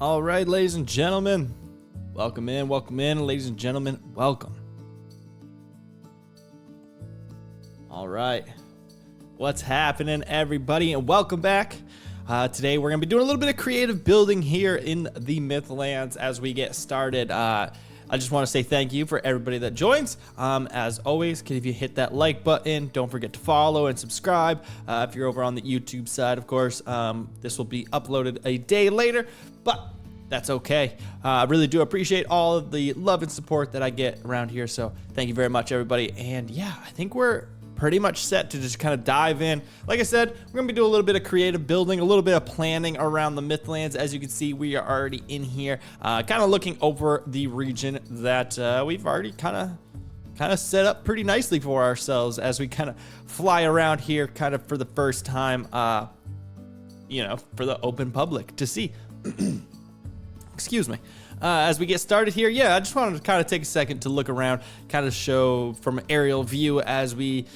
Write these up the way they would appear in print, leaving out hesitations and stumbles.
All right, ladies and gentlemen, welcome in, ladies and gentlemen, welcome. All right, what's happening, everybody, and welcome back. Today we're gonna be doing a little bit of creative building here in the Mythlands as we get started. I just want to say thank you for everybody that joins. As always, if you hit that like button, don't forget to follow and subscribe. If you're over on the YouTube side, of course, this will be uploaded a day later, but that's okay. I really do appreciate all of the love and support that I get around here. So thank you very much, everybody. And yeah, I think we're pretty much set to just kind of dive in. Like I said, we're gonna be doing a little bit of creative building, a little bit of planning around the Mythlands. As you can see, we are already in here, kind of looking over the region that we've already kind of set up pretty nicely for ourselves as we kind of fly around here kind of for the first time, for the open public to see. Excuse me. As we get started here, yeah, I just wanted to kind of take a second to look around, kind of show from an aerial view as we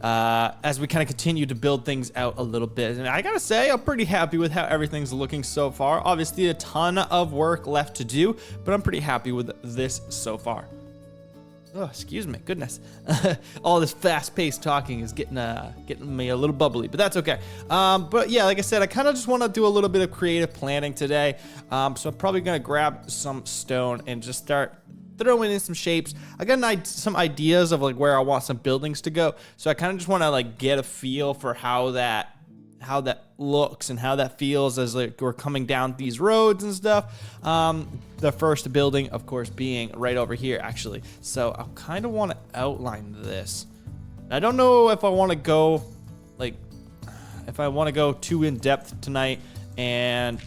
kind of continue to build things out a little bit. And I gotta say, I'm pretty happy with how everything's looking so far. Obviously, a ton of work left to do, but I'm pretty happy with this so far. Oh, excuse me, goodness. All this fast-paced talking is getting me a little bubbly, but that's okay. But yeah, like I said, I kind of just want to do a little bit of creative planning today. So I'm probably gonna grab some stone and just start throwing in some shapes. I got some ideas of like where I want some buildings to go. So I kind of just want to like get a feel for how that looks and how that feels as like we're coming down these roads and stuff. The first building, of course, being right over here, actually. So I kind of want to outline this. I don't know if I want to go too in depth tonight and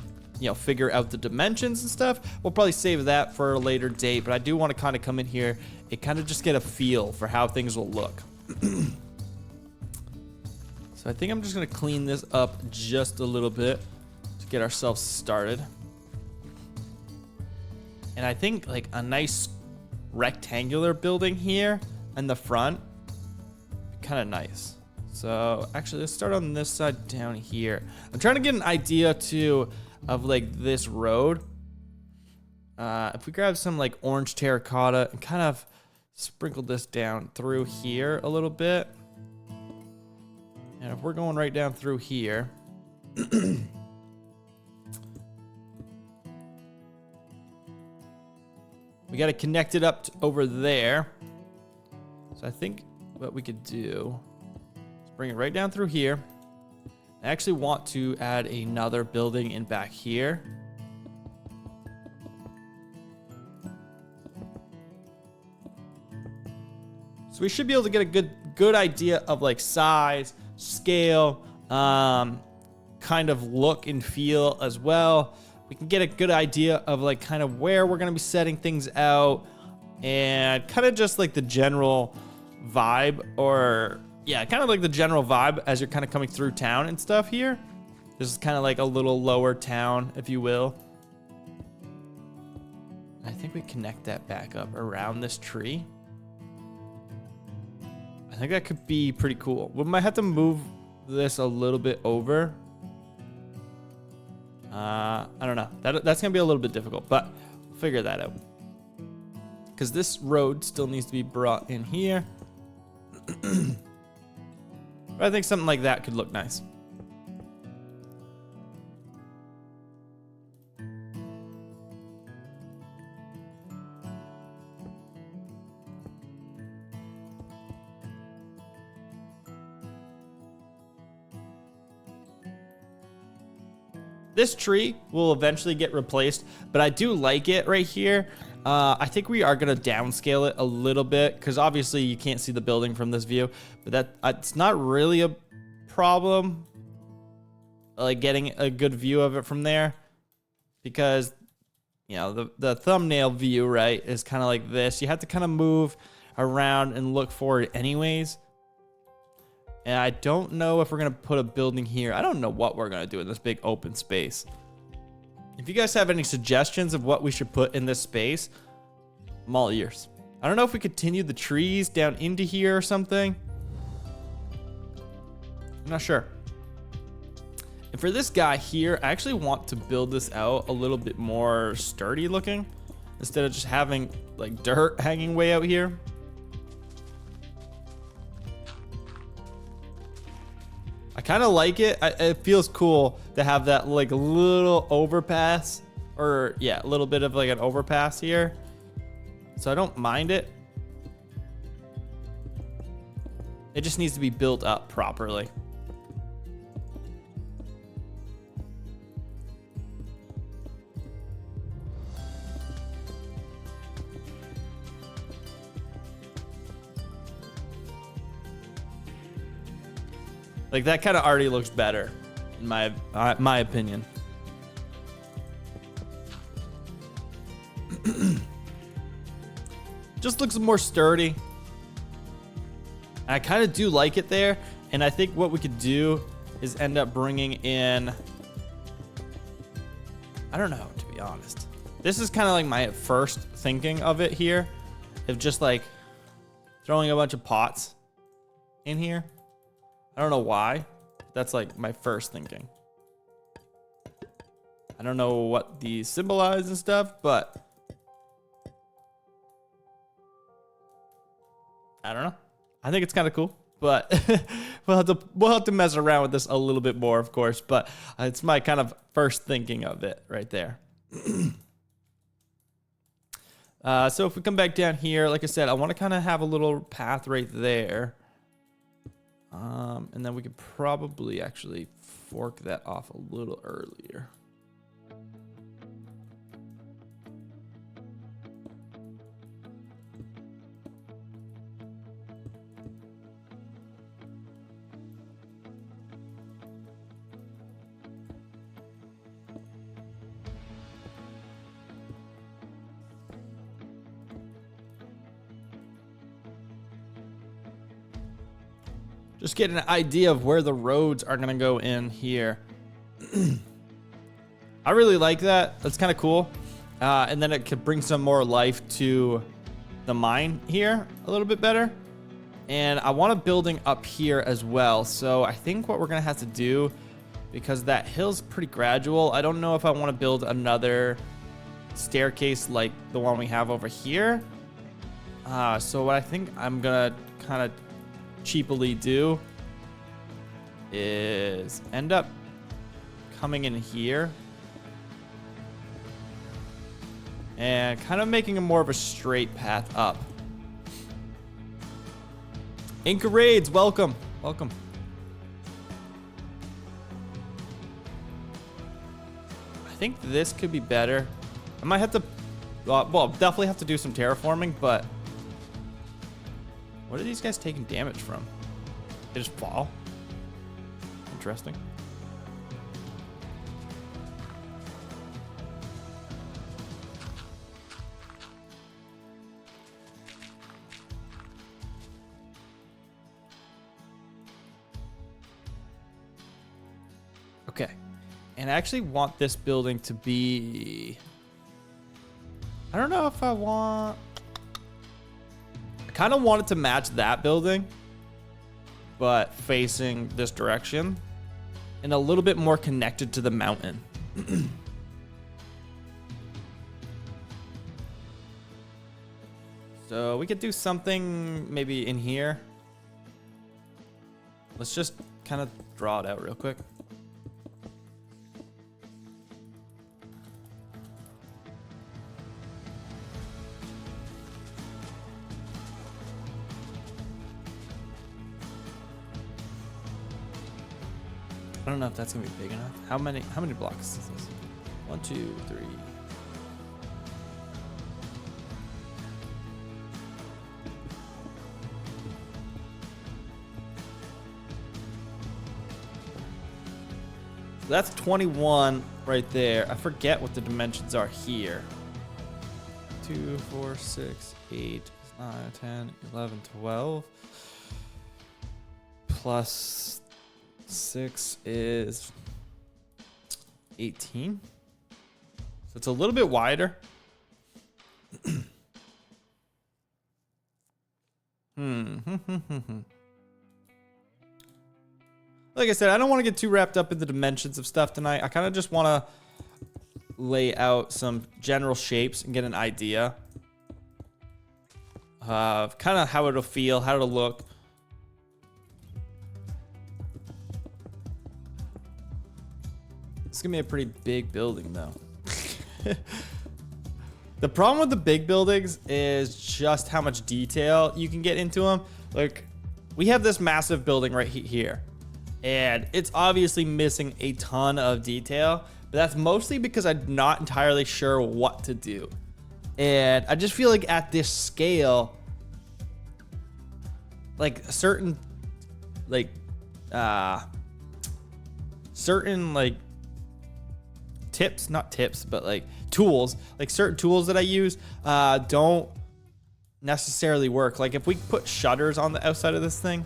figure out the dimensions and stuff. We'll probably save that for a later date, but I do want to kind of come in here and kind of just get a feel for how things will look. So I think I'm just gonna clean this up just a little bit to get ourselves started. And I think like a nice rectangular building here in the front, kind of nice. So actually let's start on this side down here. I'm trying to get an idea too of like this road. If we grab some like orange terracotta and kind of sprinkle this down through here a little bit. And if we're going right down through here, we got to connect it up to over there. So I think what we could do is bring it right down through here. I actually want to add another building in back here. So we should be able to get a good idea of like size, scale, kind of look and feel as well. We can get a good idea of like kind of where we're going to be setting things out and kind of just like the general vibe, or yeah, kind of like the general vibe as you're kind of coming through town and stuff here. This is kind of like a little lower town, if you will. I think we connect that back up around this tree. I think that could be pretty cool. We might have to move this a little bit over. I don't know. That's going to be a little bit difficult, but we'll figure that out. Because this road still needs to be brought in here. But I think something like that could look nice. This tree will eventually get replaced, but I do like it right here. I think we are going to downscale it a little bit because obviously you can't see the building from this view, but it's not really a problem, like getting a good view of it from there, because the thumbnail view, right, is kind of like this. You have to kind of move around and look forward anyways. And I don't know if we're going to put a building here. I don't know what we're going to do in this big open space. If you guys have any suggestions of what we should put in this space, I'm all ears. I don't know if we continue the trees down into here or something. I'm not sure. And for this guy here, I actually want to build this out a little bit more sturdy looking instead of just having like dirt hanging way out here. I kind of like it. It feels cool to have that like little overpass, or yeah, a little bit of like an overpass here. So I don't mind it. It just needs to be built up properly. Like that kind of already looks better, in my opinion. Just looks more sturdy. I kind of do like it there, and I think what we could do is end up bringing in, I don't know, to be honest. This is kind of like my first thinking of it here, of just like throwing a bunch of pots in here. I don't know why. That's like my first thinking. I don't know what these symbolize and stuff, but I don't know. I think it's kind of cool, but we'll have to mess around with this a little bit more, of course. But it's my kind of first thinking of it right there. So if we come back down here, like I said, I want to kind of have a little path right there. And then we could probably actually fork that off a little earlier. Just get an idea of where the roads are gonna go in here. I really like that. That's kind of cool. And then it could bring some more life to the mine here a little bit better. And I want a building up here as well. So I think what we're gonna have to do, because that hill's pretty gradual, I don't know if I want to build another staircase like the one we have over here. So what I think I'm gonna kind of cheaply do is end up coming in here and kind of making a more of a straight path up. Inca Raids, welcome. Welcome. I think this could be better. I might have to, well, definitely have to do some terraforming, but what are these guys taking damage from? They just fall? Interesting. Okay. And I actually want this building to be, I don't know if I want, I kind of want it to match that building, but facing this direction and a little bit more connected to the mountain. So we could do something maybe in here. Let's just kind of draw it out real quick. I don't know if that's gonna be big enough. How many blocks is this? 1, 2, 3. So that's 21 right there. I forget what the dimensions are here. 2, 4, 6, 8, 9, 10, 11, 12. Plus 6 is 18. So it's a little bit wider. like I said, I don't want to get too wrapped up in the dimensions of stuff tonight. I kind of just want to lay out some general shapes and get an idea of kind of how it'll feel, how it'll look. It's gonna be a pretty big building though. The problem with the big buildings is just how much detail you can get into them. Like, we have this massive building right here, and it's obviously missing a ton of detail, but that's mostly because I'm not entirely sure what to do. And I just feel like at this scale, like certain tips, not tips, but like tools, like certain tools that I use don't necessarily work. Like if we put shutters on the outside of this thing,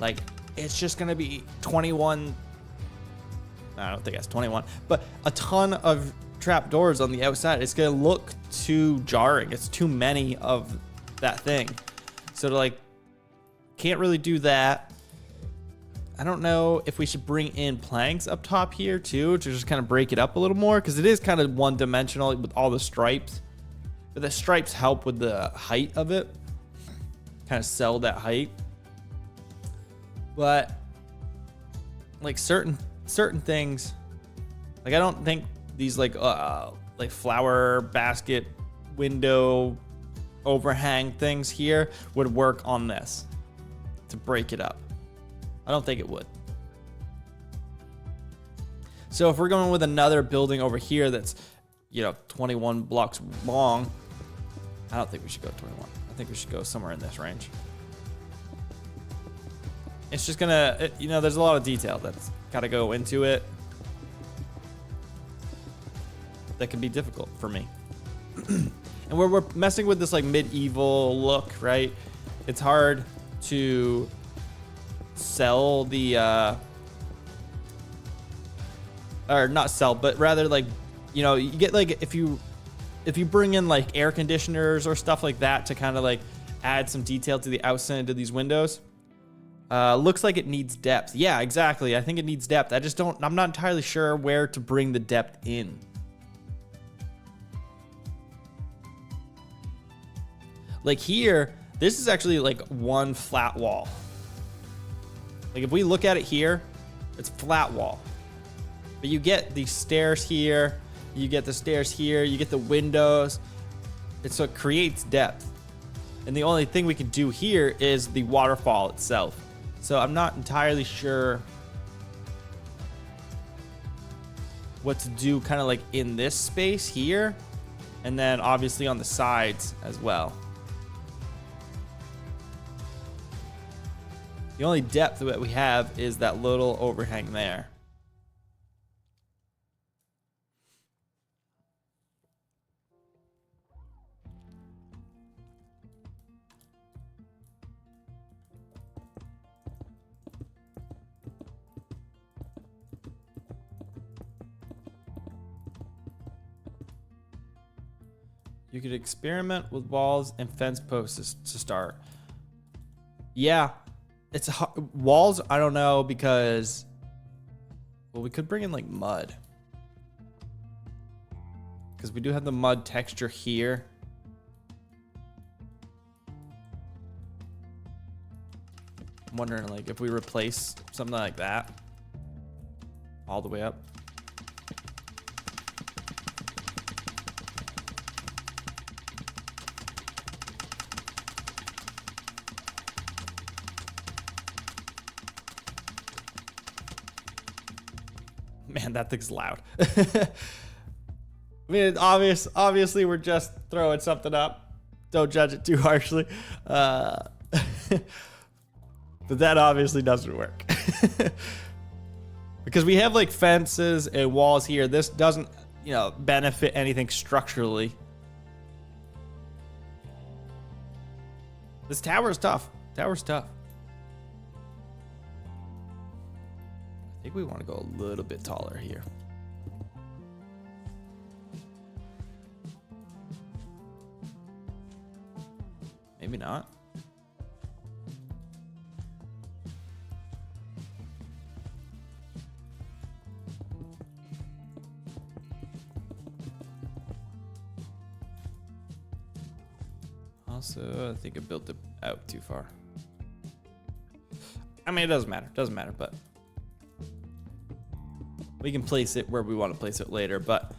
like it's just gonna be 21, I don't think that's 21, but a ton of trap doors on the outside. It's gonna look too jarring. It's too many of that thing. So to like, can't really do that. I don't know if we should bring in planks up top here too, to just kind of break it up a little more, because it is kind of one dimensional with all the stripes, but the stripes help with the height of it, kind of sell that height. But like certain things, like I don't think these like flower basket window overhang things here would work on this to break it up. I don't think it would. So if we're going with another building over here that's, 21 blocks long, I don't think we should go 21. I think we should go somewhere in this range. It's just gonna, there's a lot of detail that's got to go into it. That can be difficult for me. And we're messing with this like medieval look, right? It's hard to sell the or not sell, but rather like, you get like, if you bring in like air conditioners or stuff like that to kind of like add some detail to the outside of these windows, looks like it needs depth. Yeah, exactly. I think it needs depth. I'm not entirely sure where to bring the depth in. Like here, this is actually like one flat wall. Like if we look at it here, it's flat wall. But you get these stairs here, you get the stairs here, you get the windows. So it creates depth. And the only thing we can do here is the waterfall itself. So I'm not entirely sure what to do kind of like in this space here. And then obviously on the sides as well. The only depth that we have is that little overhang there. You could experiment with walls and fence posts to start. Yeah. It's walls, I don't know, because, well, we could bring in like mud, because we do have the mud texture here. I'm wondering like if we replace something like that all the way up. Man, that thing's loud. I mean, obviously we're just throwing something up. Don't judge it too harshly. But that obviously doesn't work. Because we have like fences and walls here. This doesn't, benefit anything structurally. This tower is tough. Tower's tough. I think we want to go a little bit taller here. Maybe not. Also, I think I built it out too far. I mean, it doesn't matter. Doesn't matter, but we can place it where we want to place it later, but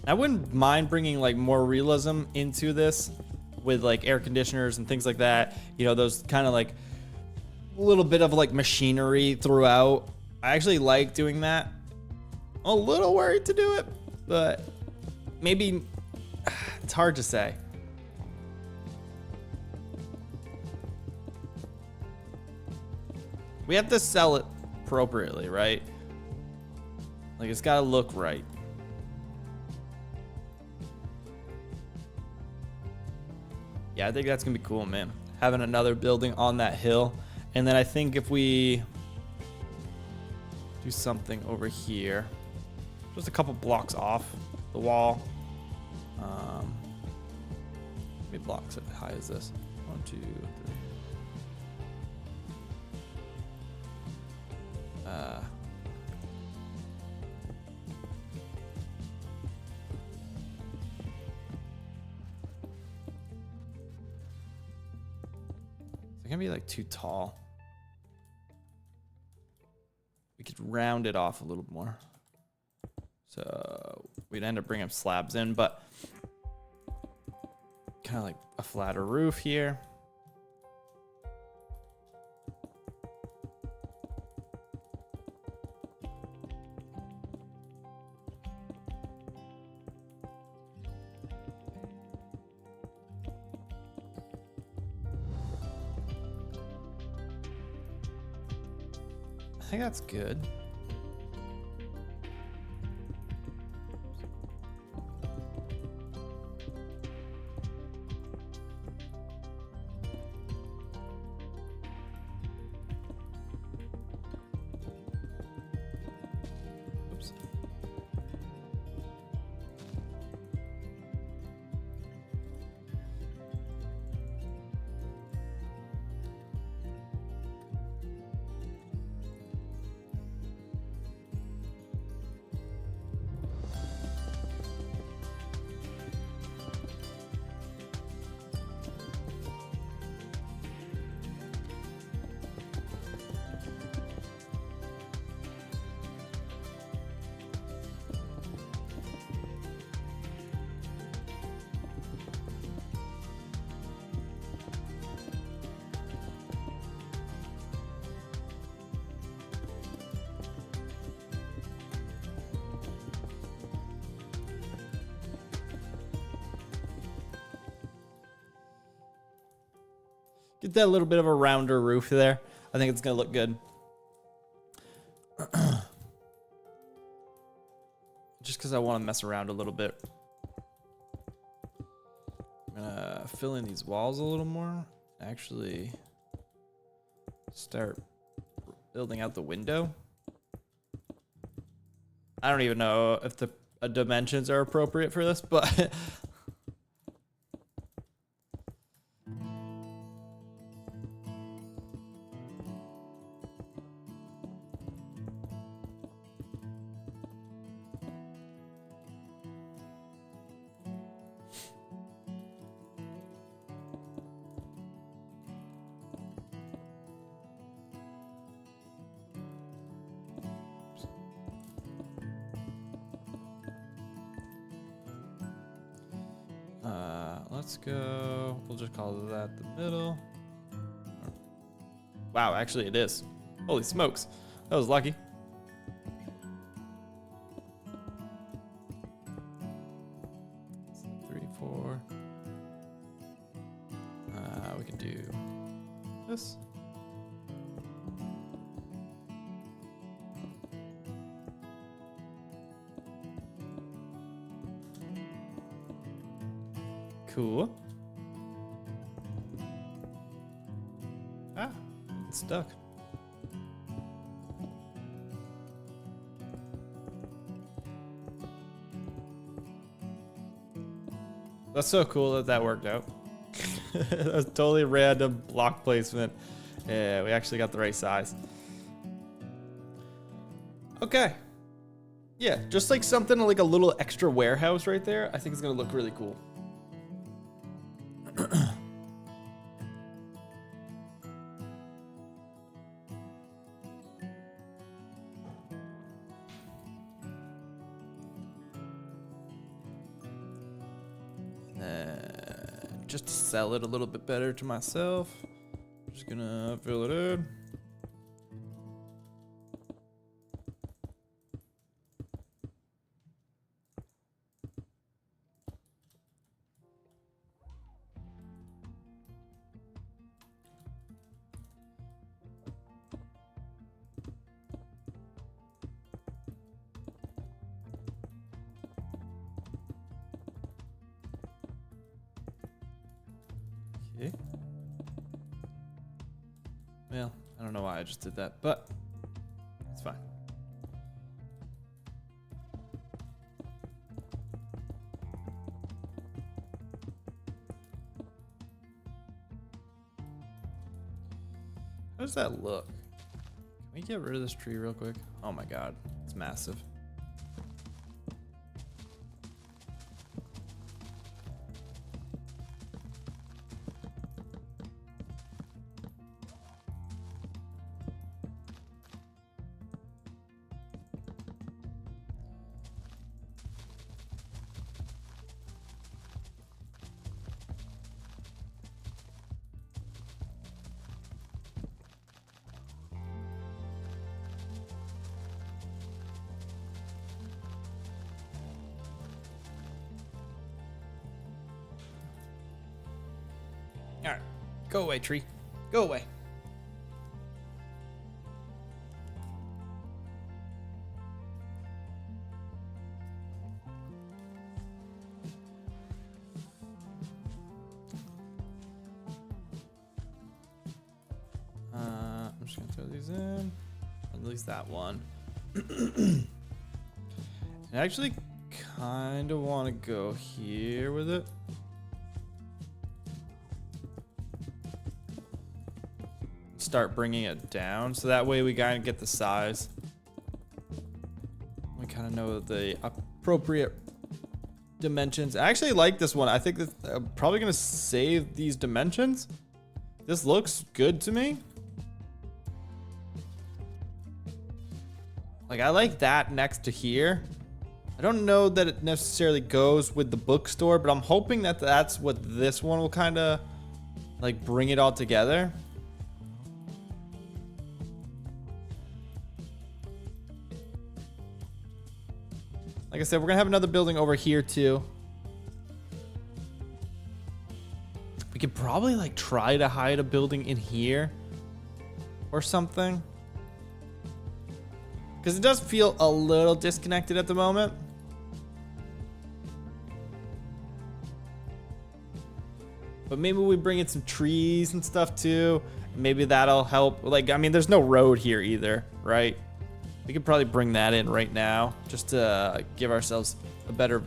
I wouldn't mind bringing like more realism into this with like air conditioners and things like that. You know, those kind of like a little bit of like machinery throughout. I actually like doing that. I'm a little worried to do it, but maybe it's hard to say. We have to sell it appropriately, right? Like it's gotta look right. Yeah, I think that's gonna be cool, man. Having another building on that hill. And then I think if we do something over here, just a couple blocks off the wall. How many blocks high is this? 1, 2, 3. It's gonna be like too tall. We could round it off a little more. So we'd end up bringing slabs in, but kind of like a flatter roof here. I think that's good. Oops. Get that little bit of a rounder roof there. I think it's gonna look good. Just because I want to mess around a little bit. I'm gonna fill in these walls a little more. Actually, start building out the window. I don't even know if the dimensions are appropriate for this, but let's go. We'll just call that the middle. Wow, actually it is. Holy smokes. That was lucky. So 3, 4. We can do this. Cool. Ah, it's stuck. That's so cool that that worked out. That's totally random block placement. Yeah, we actually got the right size. Okay. Yeah, just like something like a little extra warehouse right there. I think it's gonna look really cool. Just to sell it a little bit better to myself, I'm just gonna fill it in. Okay. Well, I don't know why I just did that, but it's fine. How does that look? Can we get rid of this tree real quick? Oh my god, it's massive. All right, go away, tree. Go away. I'm just gonna throw these in. At least that one. I actually kind of want to go here with it. Start bringing it down, so that way we kind of get the size. We kind of know the appropriate dimensions. I actually like this one. I think that I'm probably gonna save these dimensions. This looks good to me. Like, I like that next to here. I don't know that it necessarily goes with the bookstore, but I'm hoping that that's what this one will kind of like bring it all together. Like I said, we're gonna have another building over here too. We could probably like try to hide a building in here or something, because it does feel a little disconnected at the moment. But maybe we bring in some trees and stuff too. Maybe that'll help. Like, I mean, there's no road here either, right? We could probably bring that in right now just to give ourselves a better,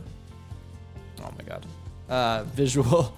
oh my god, visual.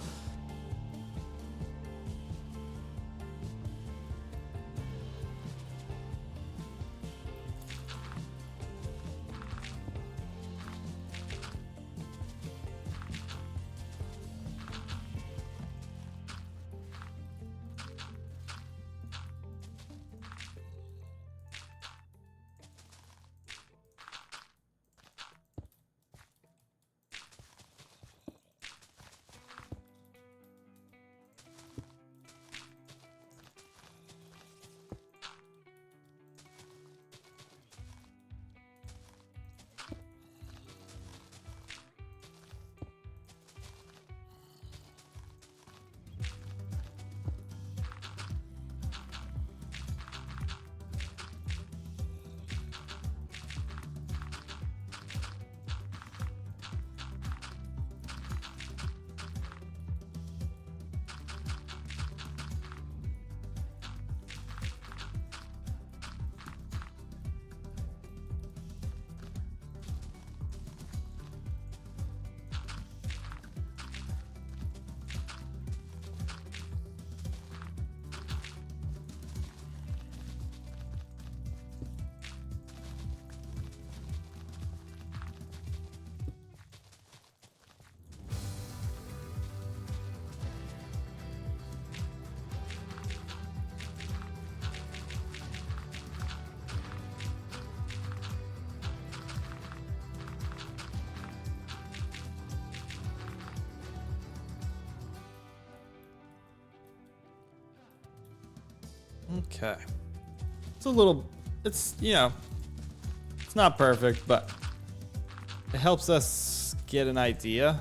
Okay. It's a little, it's, you know, it's not perfect, but it helps us get an idea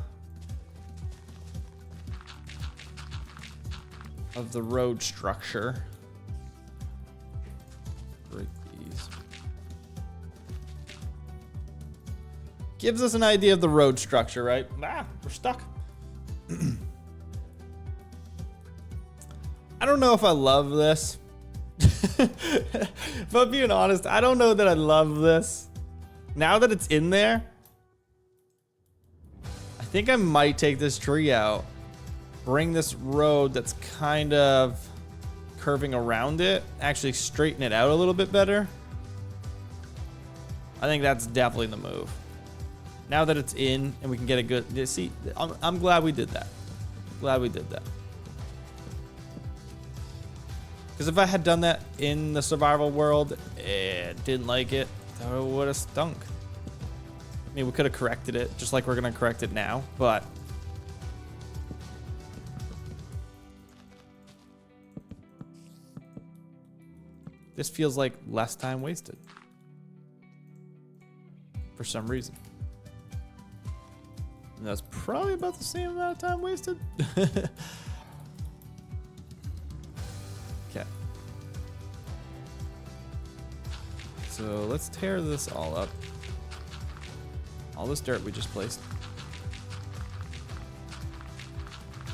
of the road structure. Break these. Gives us an idea of the road structure, right? Ah, we're stuck. I don't know if I love this. If I'm being honest, I don't know that I love this. Now that it's in there, I think I might take this tree out. Bring this road that's kind of curving around it, actually straighten it out a little bit better. I think that's definitely the move. Now that it's in and we can get a good, see, I'm glad we did that. Glad we did that. Because if I had done that in the survival world and didn't like it, that would have stunk. I mean, we could have corrected it just like we're going to correct it now, but this feels like less time wasted for some reason. And that's probably about the same amount of time wasted. Okay. So let's tear this all up. All this dirt we just placed.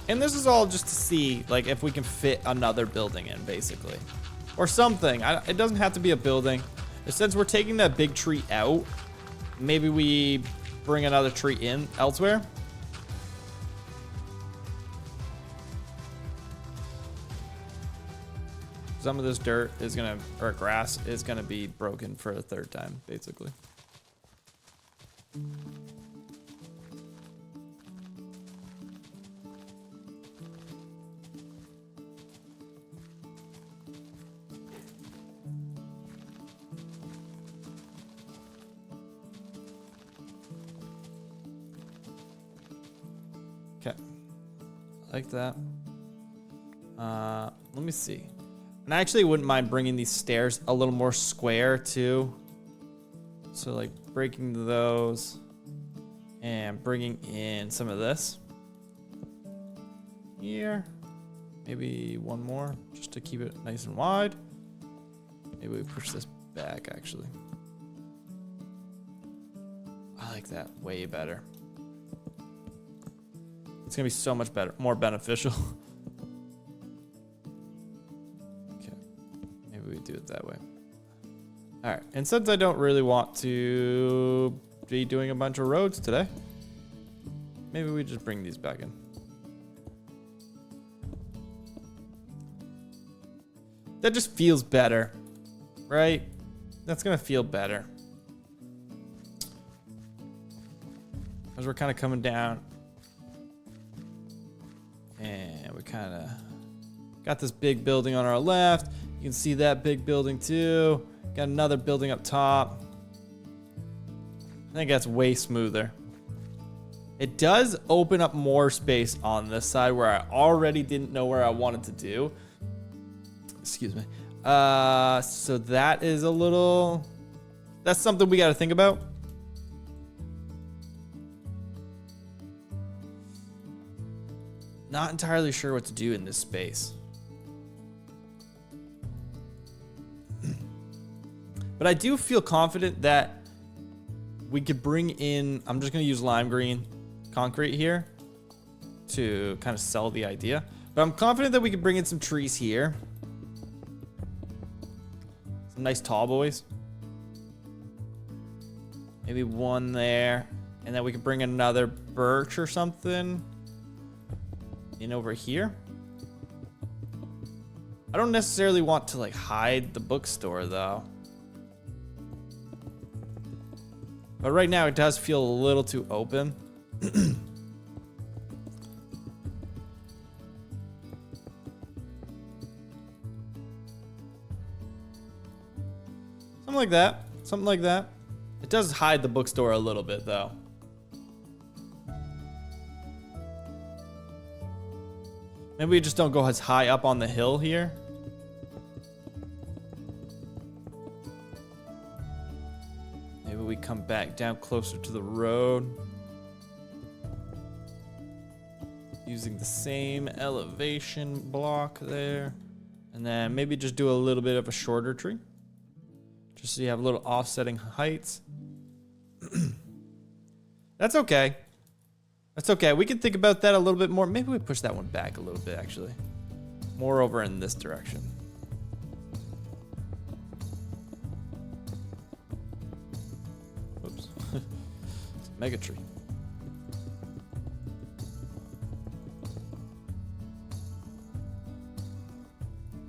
And this is all just to see, like, if we can fit another building in, basically. Or something. It doesn't have to be a building. Since we're taking that big tree out, maybe we bring another tree in elsewhere. Some of this dirt is gonna, or grass is gonna be broken for a third time, basically. Okay, like that. Let me see. And I actually wouldn't mind bringing these stairs a little more square too. So like breaking those and bringing in some of this here. Maybe one more just to keep it nice and wide. Maybe we push this back actually. I like that way better. It's gonna be so much better, more beneficial. Okay, maybe we do it that way. All right, and since I don't really want to be doing a bunch of roads today, maybe we just bring these back in. That just feels better, right? That's gonna feel better. As we're kind of coming down. And we kind of got this big building on our left. You can see that big building too. Got another building up top. I think that's way smoother. It does open up more space on this side where I already didn't know where I wanted to do. Excuse me. So that is a little, that's something we got to think about. Not entirely sure what to do in this space. But I do feel confident that we could bring in, I'm just going to use lime green concrete here to kind of sell the idea. But I'm confident that we could bring in some trees here. Some nice tall boys. Maybe one there. And then we could bring another birch or something in over here. I don't necessarily want to like hide the bookstore though. But right now it does feel a little too open. Something like that. Something like that. It does hide the bookstore a little bit though. Maybe we just don't go as high up on the hill here. we come back down closer to the road. Using the same elevation block there. And then maybe just do a little bit of a shorter tree. Just so you have a little offsetting heights. That's okay. That's okay. We can think about that a little bit more. Maybe we push that one back a little bit, actually. More over in this direction. Oops. It's a mega tree.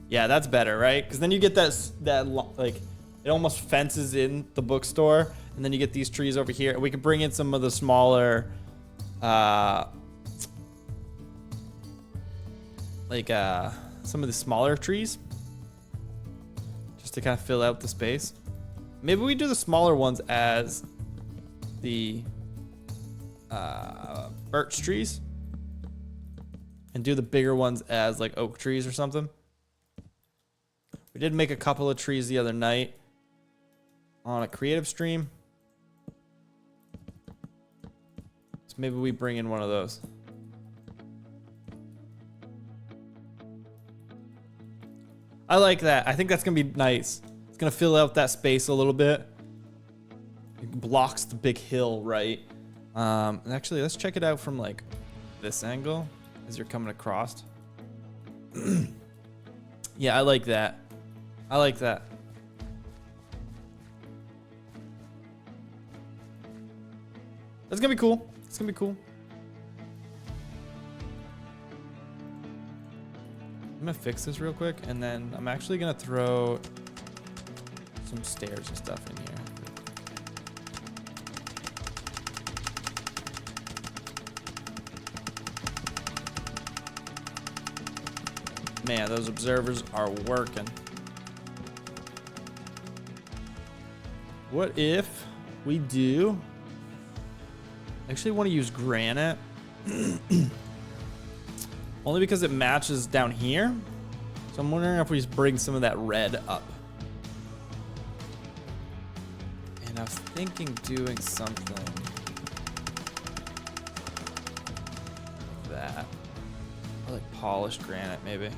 Yeah, that's better, right? Because then you get that like, it almost fences in the bookstore, and then you get these trees over here. We could bring in some of the smaller, some of the smaller trees, just to kind of fill out the space. Maybe we do the smaller ones as the birch trees, and do the bigger ones as like oak trees or something. We did make a couple of trees the other night on a creative stream. So maybe we bring in one of those. I like that. I think that's going to be nice. It's going to fill out that space a little bit. It blocks the big hill, right? And actually, let's check it out from like this angle as you're coming across. Yeah, I like that. I like that. That's gonna be cool. It's gonna be cool. I'm gonna fix this real quick, and then I'm actually gonna throw some stairs and stuff in here. Man, those observers are working. What if we do... I actually want to use granite. Only because it matches down here. So I'm wondering if we just bring some of that red up. And I was thinking doing something like that. Or like polished granite, maybe.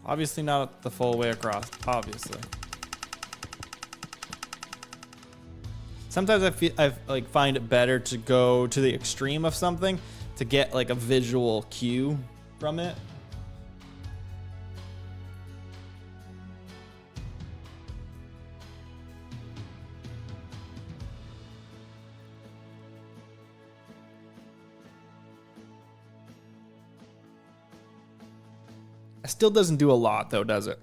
Obviously not the full way across, obviously. Sometimes I like find it better to go to the extreme of something to get like a visual cue from it. It still doesn't do a lot though, does it?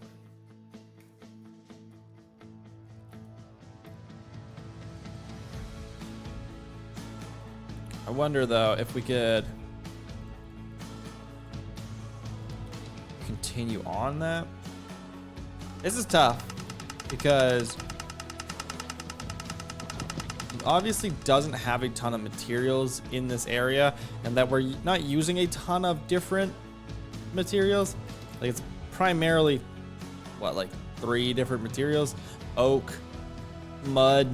I wonder though if we could continue on that. This is tough because it obviously doesn't have a ton of materials in this area, and that we're not using a ton of different materials. Like it's primarily what, like 3 different materials: oak, mud,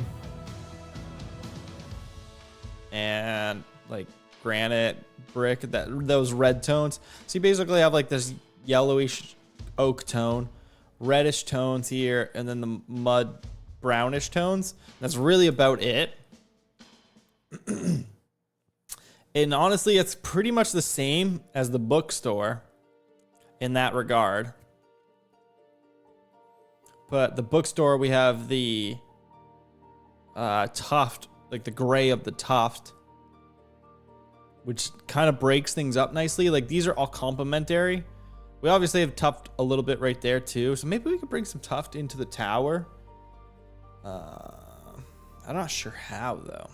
and like granite, brick, those red tones. So you basically have like this yellowish oak tone, reddish tones here, and then the mud brownish tones. That's really about it. And honestly, it's pretty much the same as the bookstore in that regard. But the bookstore, we have the tuft, like the gray of the tuft, which kind of breaks things up nicely. Like these are all complementary. We obviously have tuft a little bit right there too, so maybe we could bring some tuft into the tower. I'm not sure how though.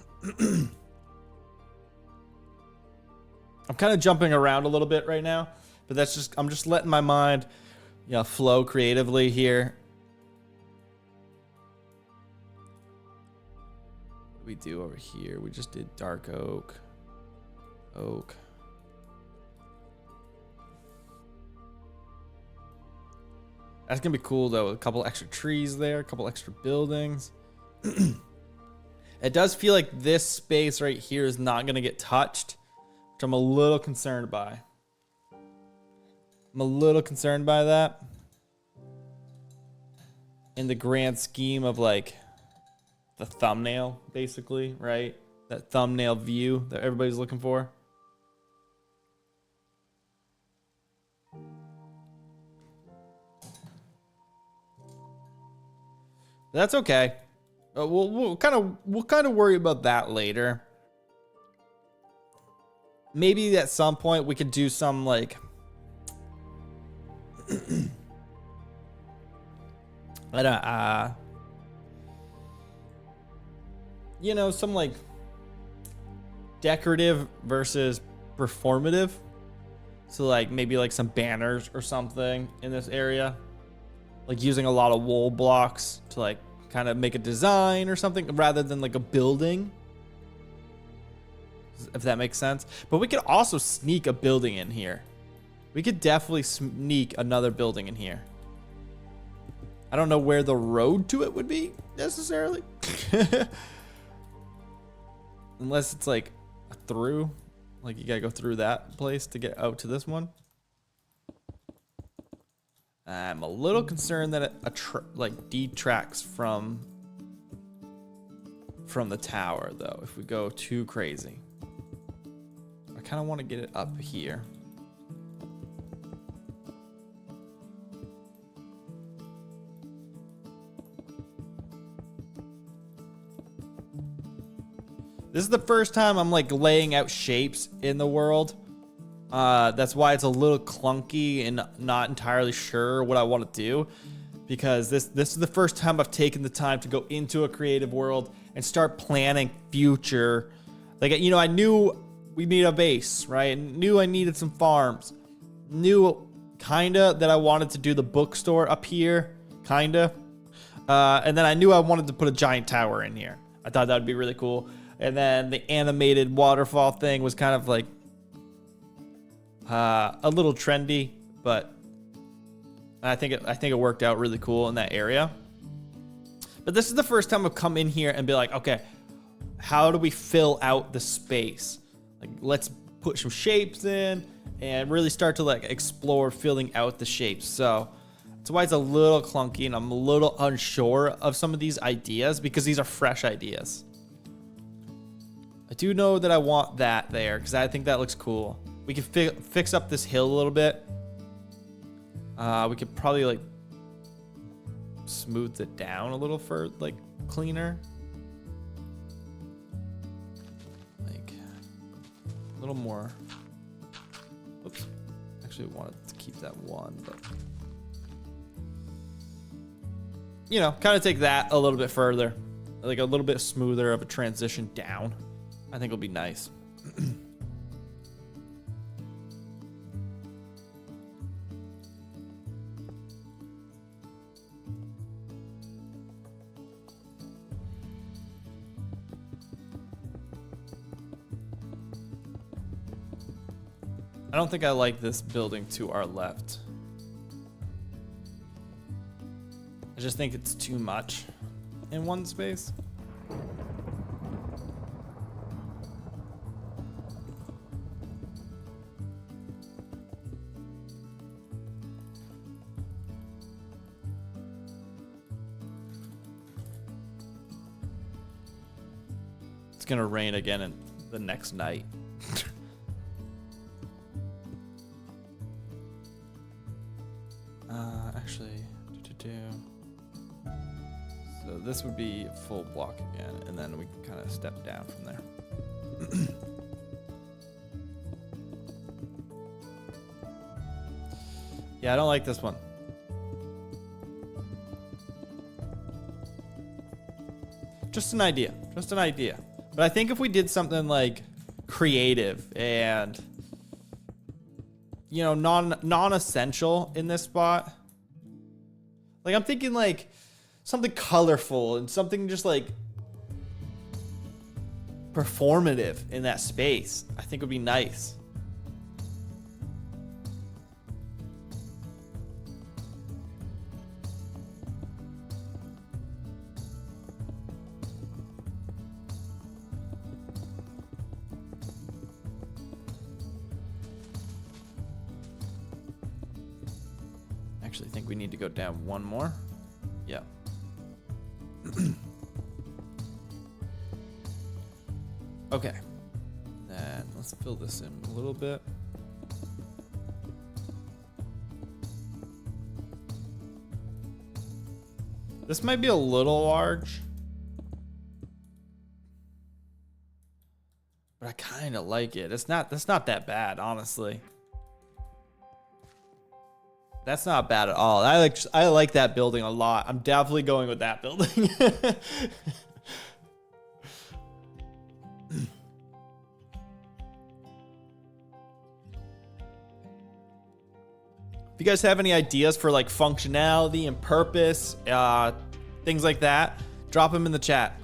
I'm kind of jumping around a little bit right now but I'm just letting my mind, flow creatively here. What do we do over here? We just did dark oak. That's gonna be cool though. A couple extra trees there, a couple extra buildings. It does feel like this space right here is not gonna get touched, which I'm a little concerned by. I'm a little concerned by that. In the grand scheme of like the thumbnail, basically, right? That thumbnail view that everybody's looking for. That's okay. We'll kind of worry about that later. Maybe at some point we could do some like some like decorative versus performative. So like maybe like some banners or something in this area. Like using a lot of wool blocks to like kind of make a design or something rather than like a building. If that makes sense. But we could also sneak a building in here. We could definitely sneak another building in here. I don't know where the road to it would be necessarily. Unless it's like a through. Like you gotta go through that place to get out to this one. I'm a little concerned that it detracts from the tower though, if we go too crazy. I kind of want to get it up here. This is the first time I'm like laying out shapes in the world. That's why it's a little clunky and not entirely sure what I want to do, because this is the first time I've taken the time to go into a creative world and start planning future. Like, I knew we need a base, right? And knew I needed some farms. Knew kinda that I wanted to do the bookstore up here, kinda. And then I knew I wanted to put a giant tower in here. I thought that would be really cool. And then the animated waterfall thing was kind of like a little trendy, but I think it worked out really cool in that area. But this is the first time I've come in here and be like, okay, how do we fill out the space? Like, let's put some shapes in and really start to like explore filling out the shapes. So that's why it's a little clunky and I'm a little unsure of some of these ideas because these are fresh ideas. I do know that I want that there because I think that looks cool. We could fix up this hill a little bit. We could probably like smooth it down a little for like cleaner. Like a little more. Oops. Actually wanted to keep that one, but kind of take that a little bit further. Like a little bit smoother of a transition down. I think it'll be nice. I don't think I like this building to our left. I just think it's too much in one space. It's gonna rain again in the next night. Actually, so this would be a full block again, and then we can kind of step down from there. Yeah, I don't like this one. Just an idea. Just an idea. But I think if we did something like creative and you know, non-essential in this spot. Like, I'm thinking like something colorful and something just like performative in that space. I think would be nice. Actually think we need to go down one more. Yeah. Okay. Then let's fill this in a little bit. This might be a little large, but I kind of like it. That's not that bad, honestly. That's not bad at all. I like that building a lot. I'm definitely going with that building. If you guys have any ideas for like functionality and purpose, things like that, drop them in the chat.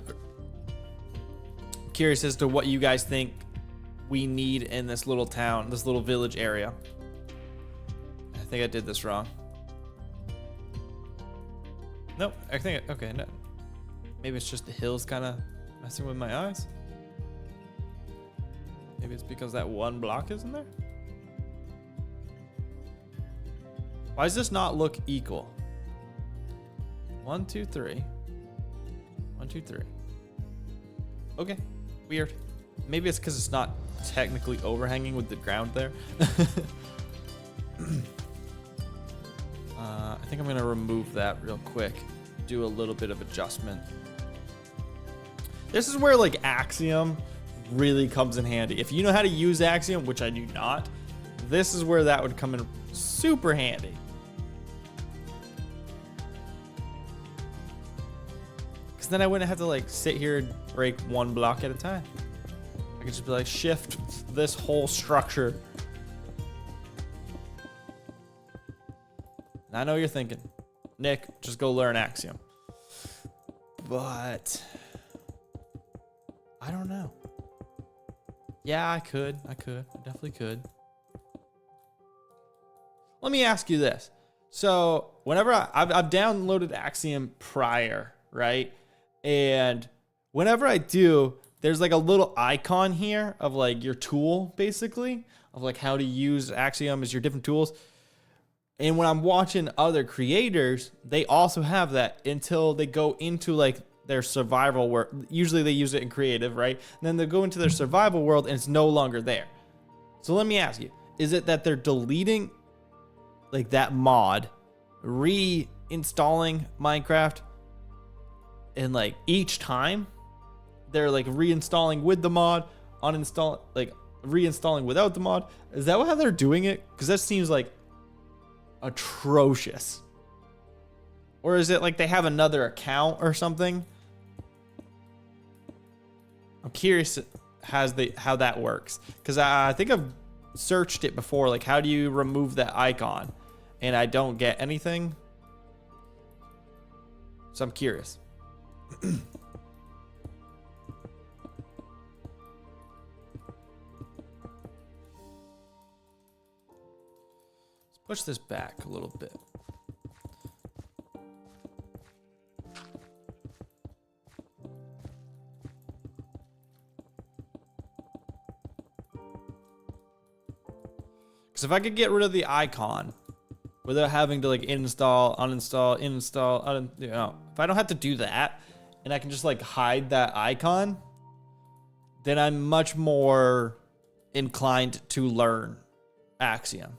Curious as to what you guys think we need in this little town, this little village area. I think I did this wrong. Nope, I think, okay, no. Maybe it's just the hills kind of messing with my eyes. Maybe it's because that one block isn't there. Why does this not look equal? 1, 2, 3. 1, 2, 3. Okay, weird. Maybe it's because it's not technically overhanging with the ground there. I think I'm gonna remove that real quick. Do a little bit of adjustment. This is where like Axiom really comes in handy. If you know how to use Axiom, which I do not, this is where that would come in super handy. Because then I wouldn't have to like sit here and break one block at a time. I could just be like shift this whole structure. And I know you're thinking, Nick, just go learn Axiom. But I don't know. Yeah, I definitely could. Let me ask you this. So whenever I've downloaded Axiom prior, right? And whenever I do, there's like a little icon here of like your tool, basically, of like how to use Axiom as your different tools. And when I'm watching other creators, they also have that until they go into like their survival world. Usually they use it in creative, right? And then they go into their survival world and it's no longer there. So let me ask you, is it that they're deleting like that mod, reinstalling Minecraft, and like each time they're like reinstalling with the mod, uninstall, like reinstalling without the mod? Is that how they're doing it? Because that seems like atrocious. Or is it like they have another account or something? I'm curious how that works, because I think I've searched it before, like how do you remove that icon, and I don't get anything. So I'm curious. Let's push this back a little bit. Because if I could get rid of the icon without having to like install, uninstall, install, you know, if I don't have to do that and I can just like hide that icon, then I'm much more inclined to learn Axiom.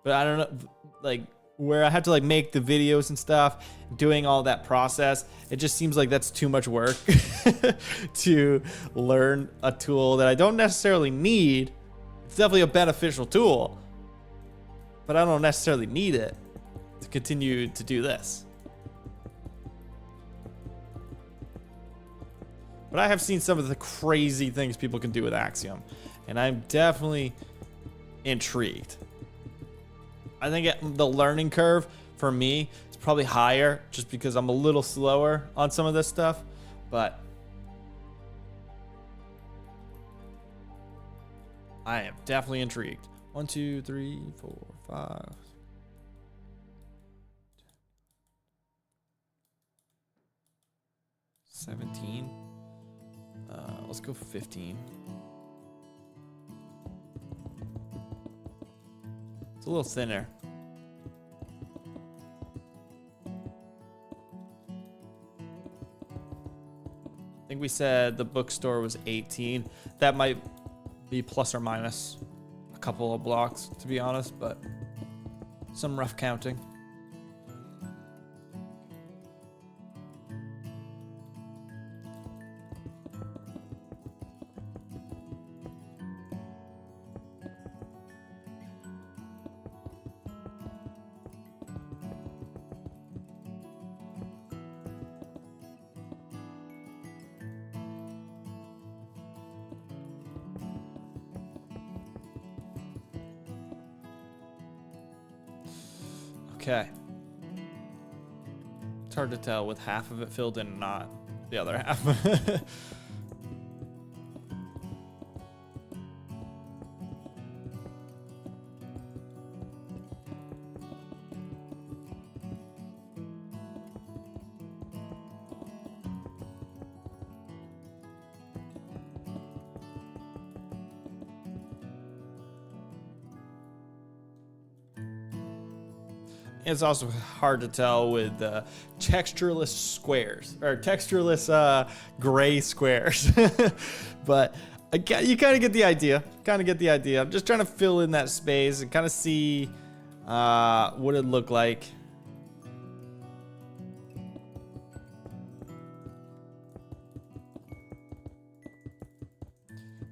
But I don't know, like where I have to like make the videos and stuff, doing all that process, it just seems like that's too much work to learn a tool that I don't necessarily need. It's definitely a beneficial tool, but I don't necessarily need it to continue to do this. But I have seen some of the crazy things people can do with Axiom, and I'm definitely intrigued. I think the learning curve for me is probably higher just because I'm a little slower on some of this stuff, but I am definitely intrigued. 1, 2, 3, 4, 5. 17. Let's go 15. It's a little thinner. I think we said the bookstore was 18. That might be plus or minus a couple of blocks, to be honest, but some rough counting. Okay. It's hard to tell with half of it filled in and not the other half. It's also hard to tell with textureless squares or textureless gray squares, but you kind of get the idea. I'm just trying to fill in that space and kind of see what it'd look like.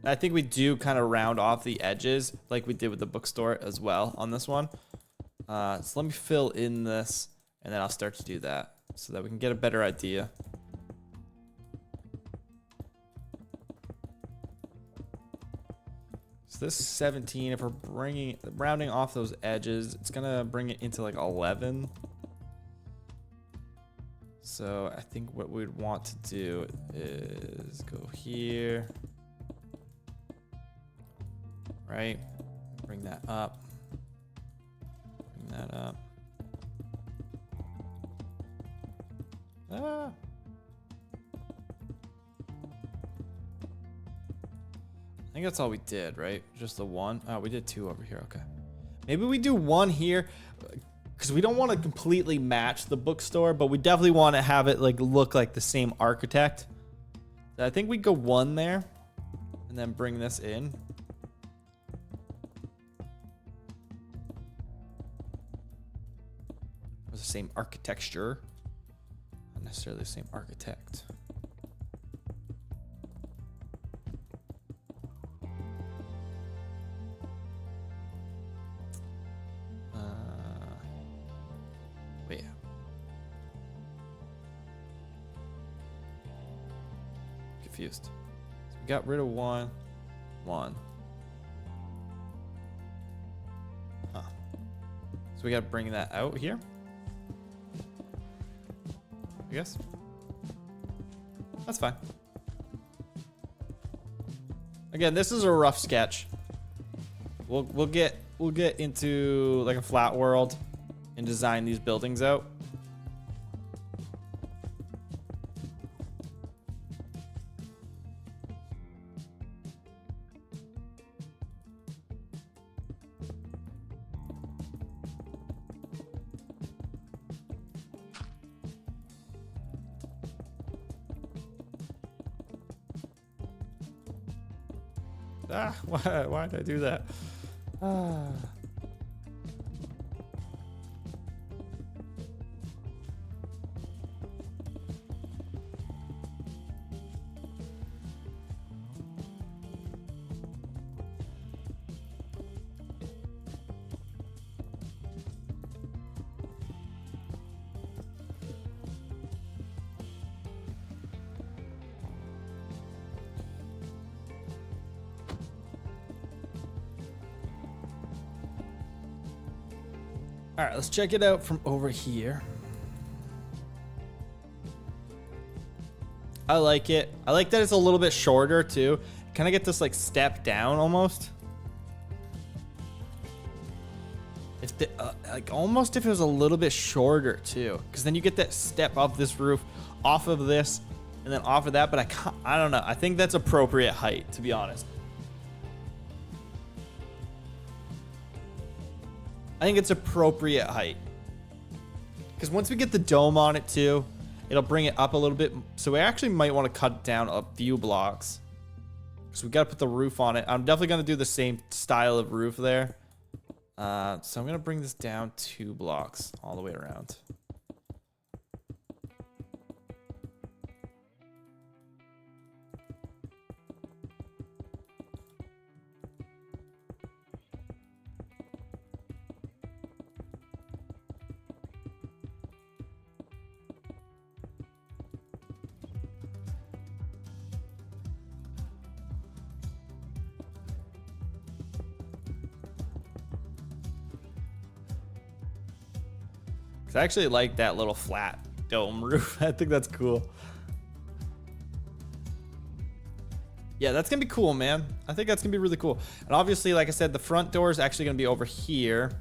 I think we do kind of round off the edges like we did with the bookstore as well on this one. So let me fill in this, and then I'll start to do that so that we can get a better idea. So this 17, if we're rounding off those edges, it's gonna bring it into like 11. So I think what we'd want to do is go here, right? Bring that up. That up. I think that's all we did, right? Just the one. Oh, we did 2 over here. Okay. Maybe we do 1 here because we don't want to completely match the bookstore, but we definitely want to have it like look like the same architect. So I think we go 1 there and then bring this in. The same architecture, not necessarily the same architect. Wait. Confused. So we got rid of 1. Huh. So we got to bring that out here. I guess that's fine. Again, this is a rough sketch. We'll get into like a flat world and design these buildings out. Why did I do that? All right, let's check it out from over here. I like it. I like that it's a little bit shorter too. Kind of get this like step down almost. If the, like almost if it was a little bit shorter too, because then you get that step off this roof, off of this, and then off of that. But I don't know. I think that's appropriate height, to be honest. I think it's appropriate height. Because once we get the dome on it too, it'll bring it up a little bit. So we actually might want to cut down a few blocks. Because we got to put the roof on it. I'm definitely going to do the same style of roof there. So I'm going to bring this down 2 blocks all the way around. I actually like that little flat dome roof. I think that's cool. Yeah, that's gonna be cool, man. I think that's gonna be really cool. And obviously, like I said, the front door is actually gonna be over here.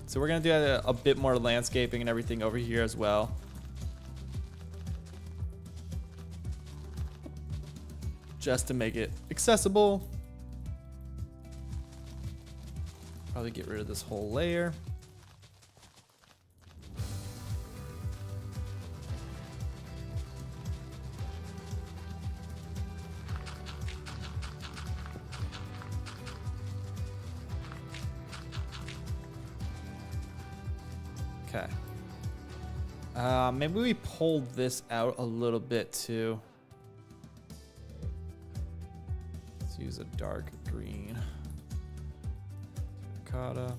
So we're gonna do a bit more landscaping and everything over here as well. Just to make it accessible. Probably get rid of this whole layer. Okay. Maybe we pulled this out a little bit too. Let's use a dark green. Terracotta.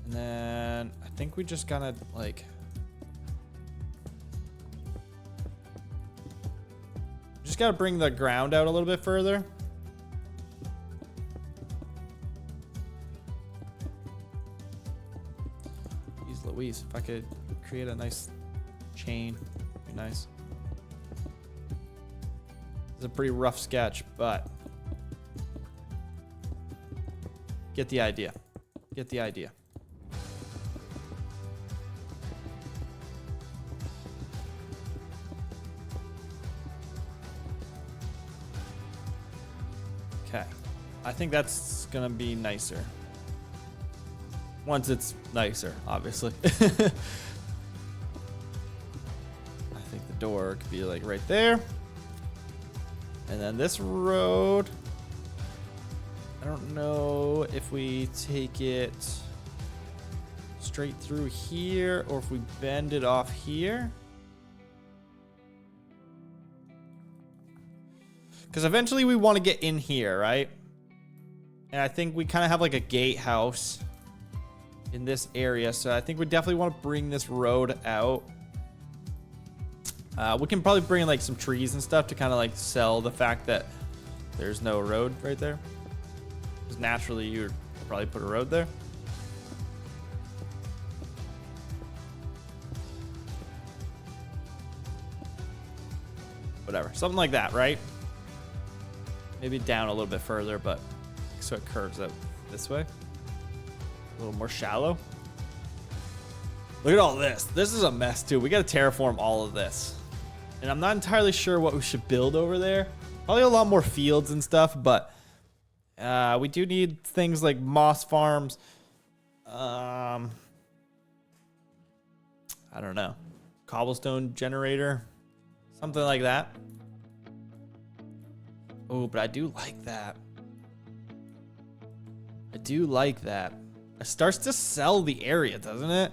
And then I think we just gotta like... just gotta bring the ground out a little bit further. Louise, if I could create a nice chain, it'd be nice. It's a pretty rough sketch, but get the idea. Get the idea. Okay, I think that's gonna be nicer. Once it's nicer, obviously. I think the door could be like right there. And then this road, I don't know if we take it straight through here or if we bend it off here. Because eventually we want to get in here, right? And I think we kind of have like a gatehouse in this area, so I think we definitely want to bring this road out. We can probably bring in like some trees and stuff to kind of like sell the fact that there's no road right there, because naturally you would probably put a road there. Whatever, something like that, right? Maybe down a little bit further, but so it curves out this way. A little more shallow. Look at all this. This is a mess too. We got to terraform all of this. And I'm not entirely sure what we should build over there. Probably a lot more fields and stuff, but we do need things like moss farms. I don't know. Cobblestone generator. Something like that. Oh, but I do like that. I do like that. It starts to sell the area, doesn't it?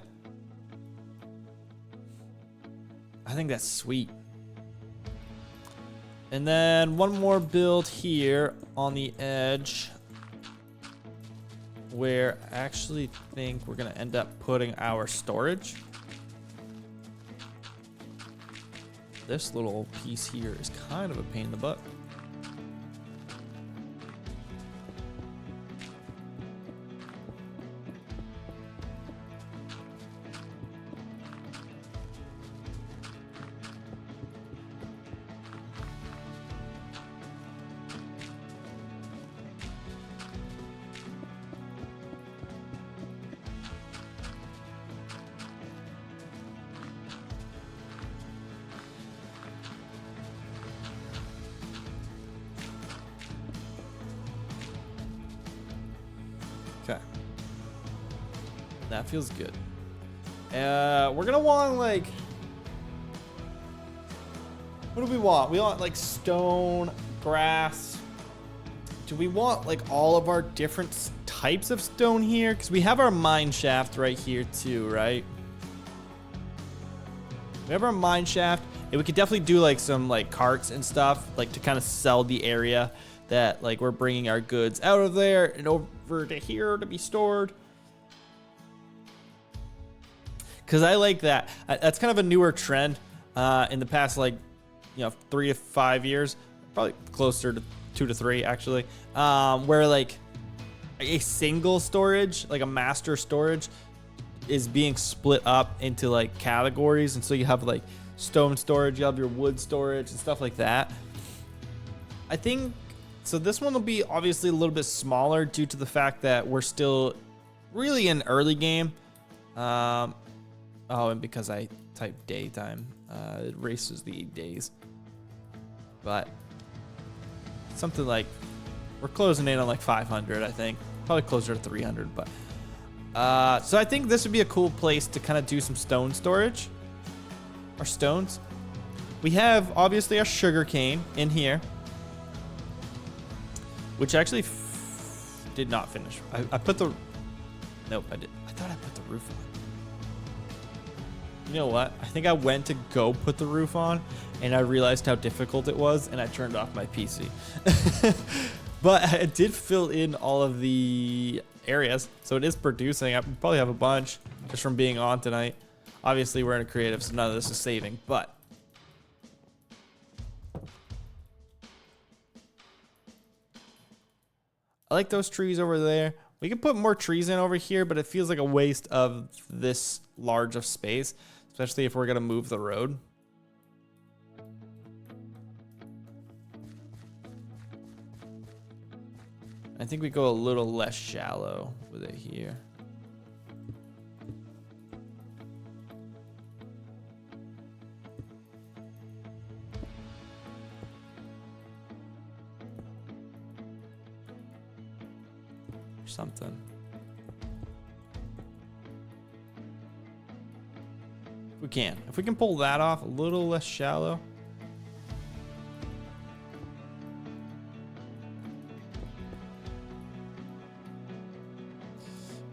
I think that's sweet. And then one more build here on the edge, where I actually think we're gonna end up putting our storage. This little piece here is kind of a pain in the butt. That feels good. We're gonna want like, what do we want? We want like stone, grass. Do we want like all of our different types of stone here? Because we have our mine shaft right here too, right? We have our mine shaft, and we could definitely do like some like carts and stuff, like to kind of sell the area that like we're bringing our goods out of there and over to here to be stored. Because I like that. That's kind of a newer trend in the past, like, 3 to 5 years, probably closer to 2 to 3 actually, where like a single storage, like a master storage, is being split up into like categories. And so you have like stone storage, you have your wood storage and stuff like that. I think so. This one will be obviously a little bit smaller due to the fact that we're still really in early game. Oh, and because I typed daytime, it erases the days. But something like, we're closing in on like 500, I think. Probably closer to 300, but. So I think this would be a cool place to kind of do some stone storage. Our stones. We have, obviously, our sugar cane in here. Which actually did not finish. I put the... Nope, I did. I thought I put the roof on. You know what? I think I went to go put the roof on, and I realized how difficult it was, and I turned off my PC. But I did fill in all of the areas, so it is producing. I probably have a bunch just from being on tonight. Obviously, we're in a creative, so none of this is saving, but... I like those trees over there. We can put more trees in over here, but it feels like a waste of this large of space, especially if we're going to move the road. I think we go a little less shallow with it here. Something. If we can pull that off a little less shallow.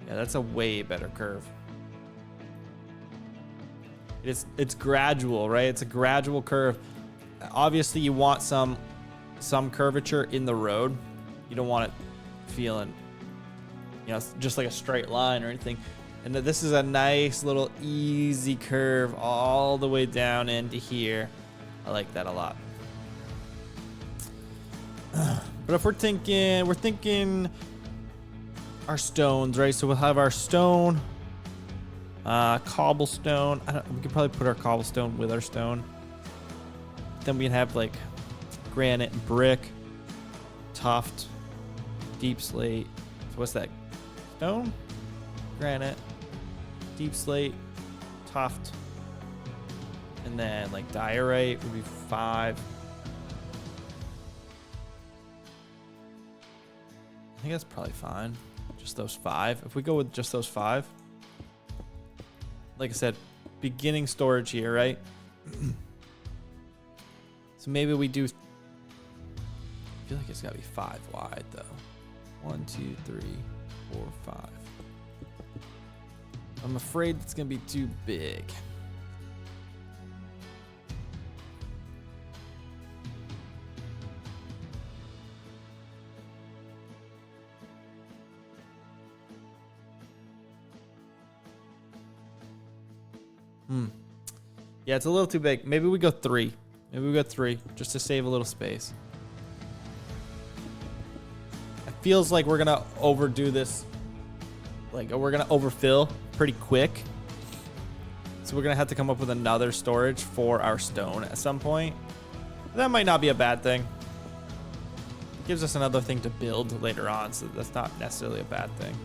Yeah, that's a way better curve. It's gradual, right? It's a gradual curve. Obviously, you want some curvature in the road. You don't want it feeling, just like a straight line or anything. And this is a nice little easy curve all the way down into here. I like that a lot. But if we're thinking our stones, right? So we'll have our stone, cobblestone. We could probably put our cobblestone with our stone. Then we can have like granite and brick, tuft, deep slate. So what's that? Stone, granite, deep slate, tuft, and then like diorite would be 5. I think that's probably fine. Just those 5. If we go with just those 5, like I said, beginning storage here, right? So maybe we do. I feel like it's gotta be 5 wide though. 1, 2, 3, 4, 5. I'm afraid it's gonna be too big. Yeah, it's a little too big. Maybe we go 3. Maybe we go 3 just to save a little space. It feels like we're gonna overdo this. Like we're gonna overfill pretty quick. So we're gonna have to come up with another storage for our stone at some point. That might not be a bad thing. It gives us another thing to build later on, so that's not necessarily a bad thing.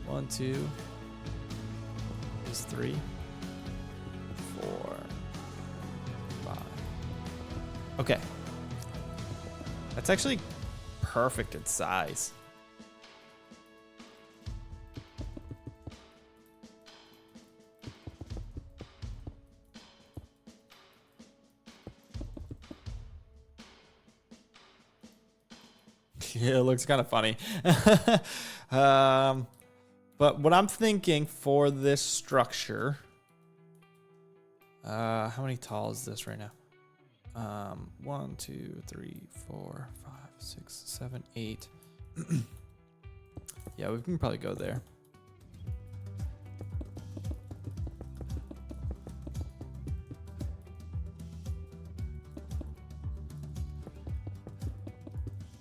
1, 2, is 3, 4, 5. Okay. That's actually perfect in size. Yeah, it looks kind of funny. But what I'm thinking for this structure, how many tall is this right now? 1, 2, 3, 4, 5, 6, 7, 8. Yeah, we can probably go there.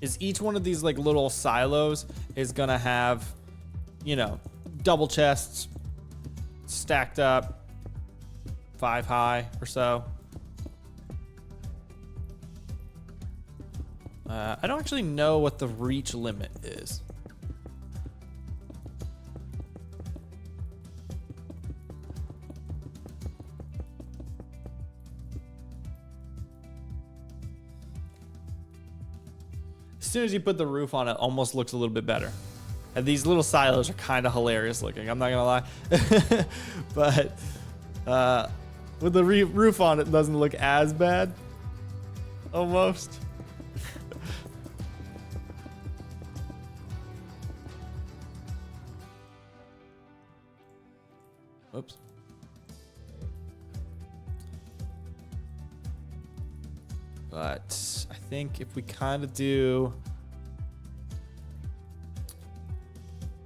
Is each one of these like little silos is gonna have, you know, double chests stacked up 5 high or so. I don't actually know what the reach limit is. As soon as you put the roof on, it almost looks a little bit better. And these little silos are kind of hilarious looking, I'm not gonna lie. But with the roof on, it doesn't look as bad. Almost. Oops. But I think if we kind of do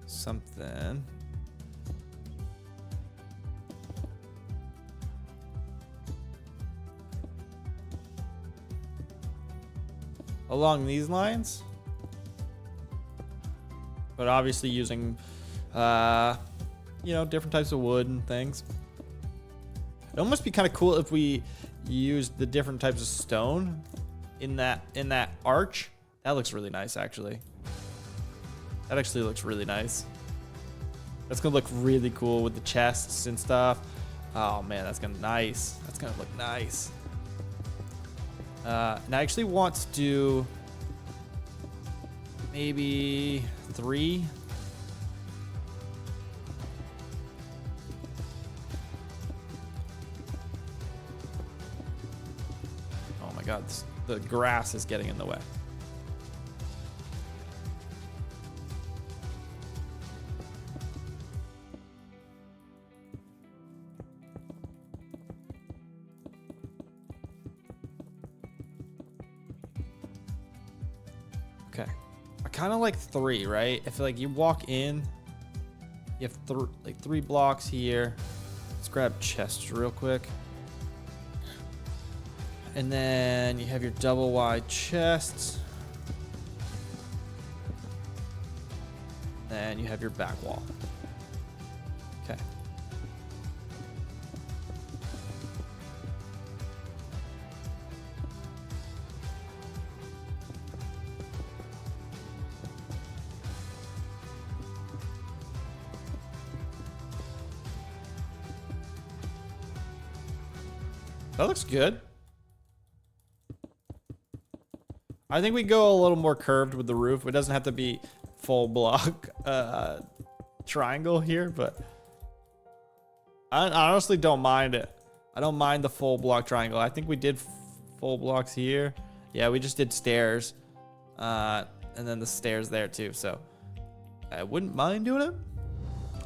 something along these lines, but obviously using you know, different types of wood and things. It'd almost be kind of cool if we used the different types of stone in that arch. That looks really nice, actually. That actually looks really nice. That's gonna look really cool with the chests and stuff. Oh man, that's gonna nice. That's gonna look nice. And I actually want to do maybe 3. Oh my God, the grass is getting in the way. Okay, I kind of like 3, right? I feel like you walk in, you have like 3 blocks here. Let's grab chests real quick. And then you have your double wide chests. Then you have your back wall. Okay. That looks good. I think we go a little more curved with the roof. It doesn't have to be full block triangle here, but I honestly don't mind it. I don't mind the full block triangle. I think we did full blocks here. Yeah, we just did stairs. And then the stairs there too, so I wouldn't mind doing it.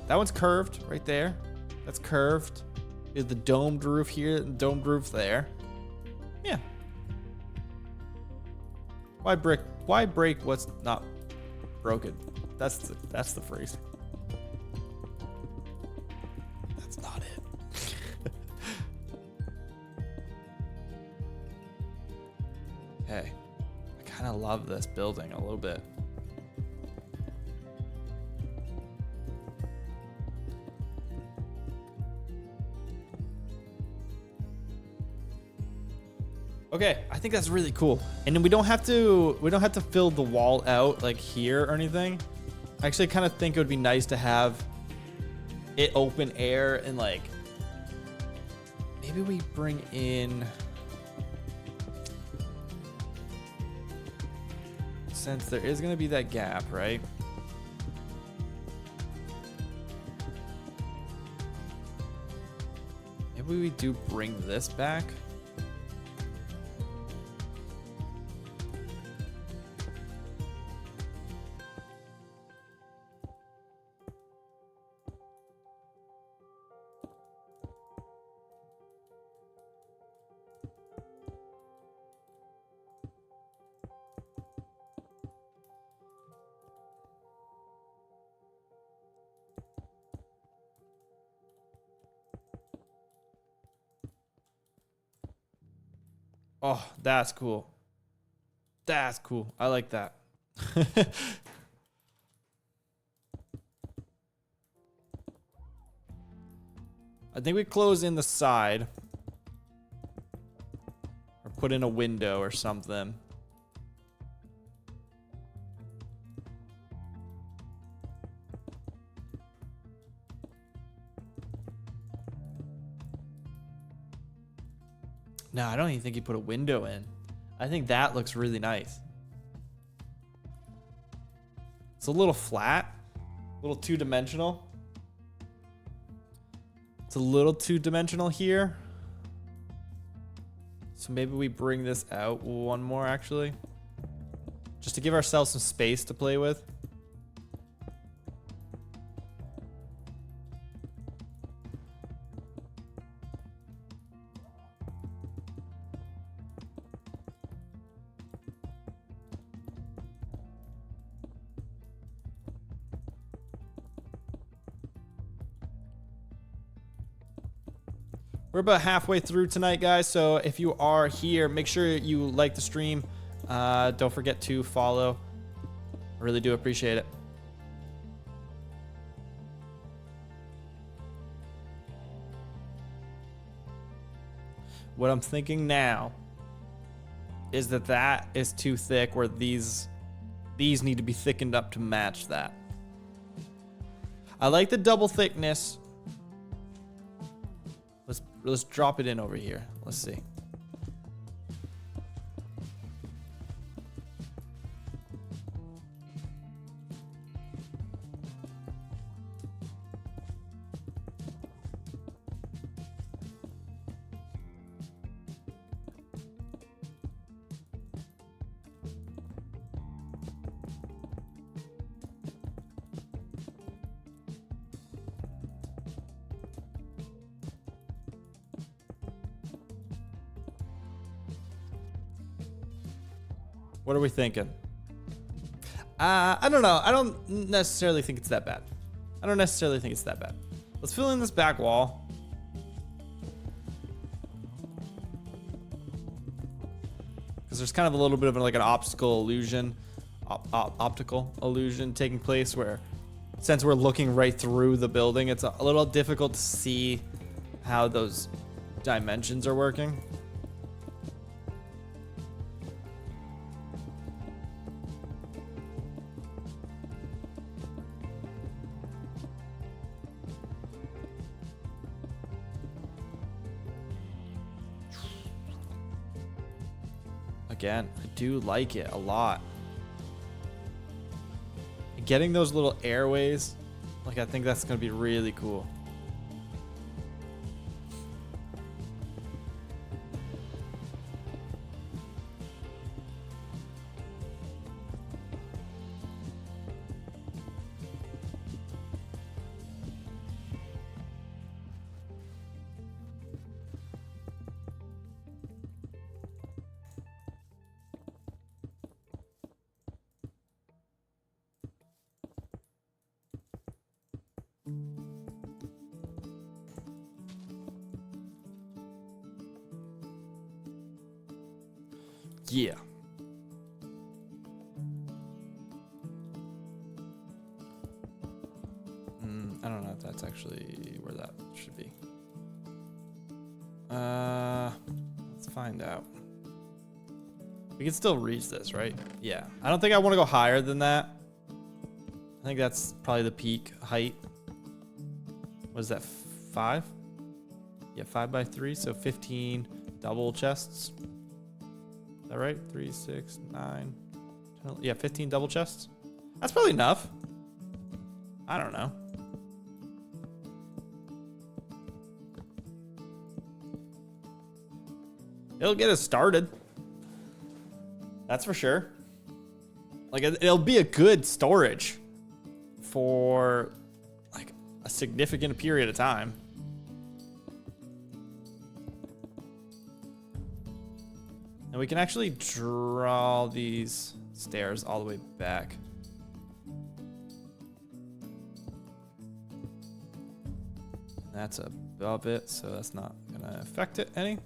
That one's curved right there. That's curved. Is the domed roof here and domed roof there. Yeah. Why break what's not broken? That's the phrase. That's not it. Okay. I kind of love this building a little bit. Okay, I think that's really cool. And then we don't have to fill the wall out like here or anything. I actually kind of think it would be nice to have it open air and like maybe we bring in, since there is going to be that gap, right? Maybe we do bring this back. Oh, that's cool. That's cool. I like that. I think we close in the side. Or put in a window or something. No, I don't even think he put a window in. I think that looks really nice. It's a little flat, a little two-dimensional. It's a little two-dimensional here. So maybe we bring this out one more, actually. Just to give ourselves some space to play with. We're about halfway through tonight, guys, so if you are here, make sure you like the stream. Don't forget to follow. I really do appreciate it. What I'm thinking now is that that is too thick, where these need to be thickened up to match that. I like the double thickness. Let's drop it in over here. Let's see. What are we thinking? I don't know. I don't necessarily think it's that bad. Let's fill in this back wall. Because there's kind of a little bit of like an optical illusion taking place, where since we're looking right through the building, it's a little difficult to see how those dimensions are working. Again, I do like it a lot. Getting those little airways, like, I think that's going to be really cool. Yeah. I don't know if that's actually where that should be. Let's find out. We can still reach this, right? Yeah. I don't think I want to go higher than that. I think that's probably the peak height. What is that, 5? Yeah, 5 by 3, so 15 double chests. Is that right? 3, 6, 9, 10, yeah, 15 double chests. That's probably enough. I don't know. It'll get us started. That's for sure. Like, it'll be a good storage for like a significant period of time. And we can actually draw these stairs all the way back. That's above it, so that's not gonna affect it any.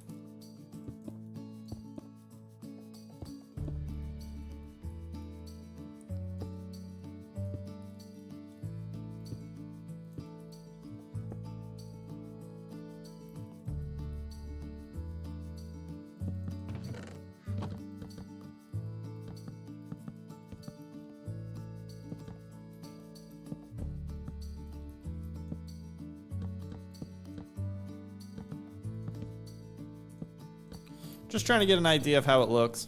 Just trying to get an idea of how it looks.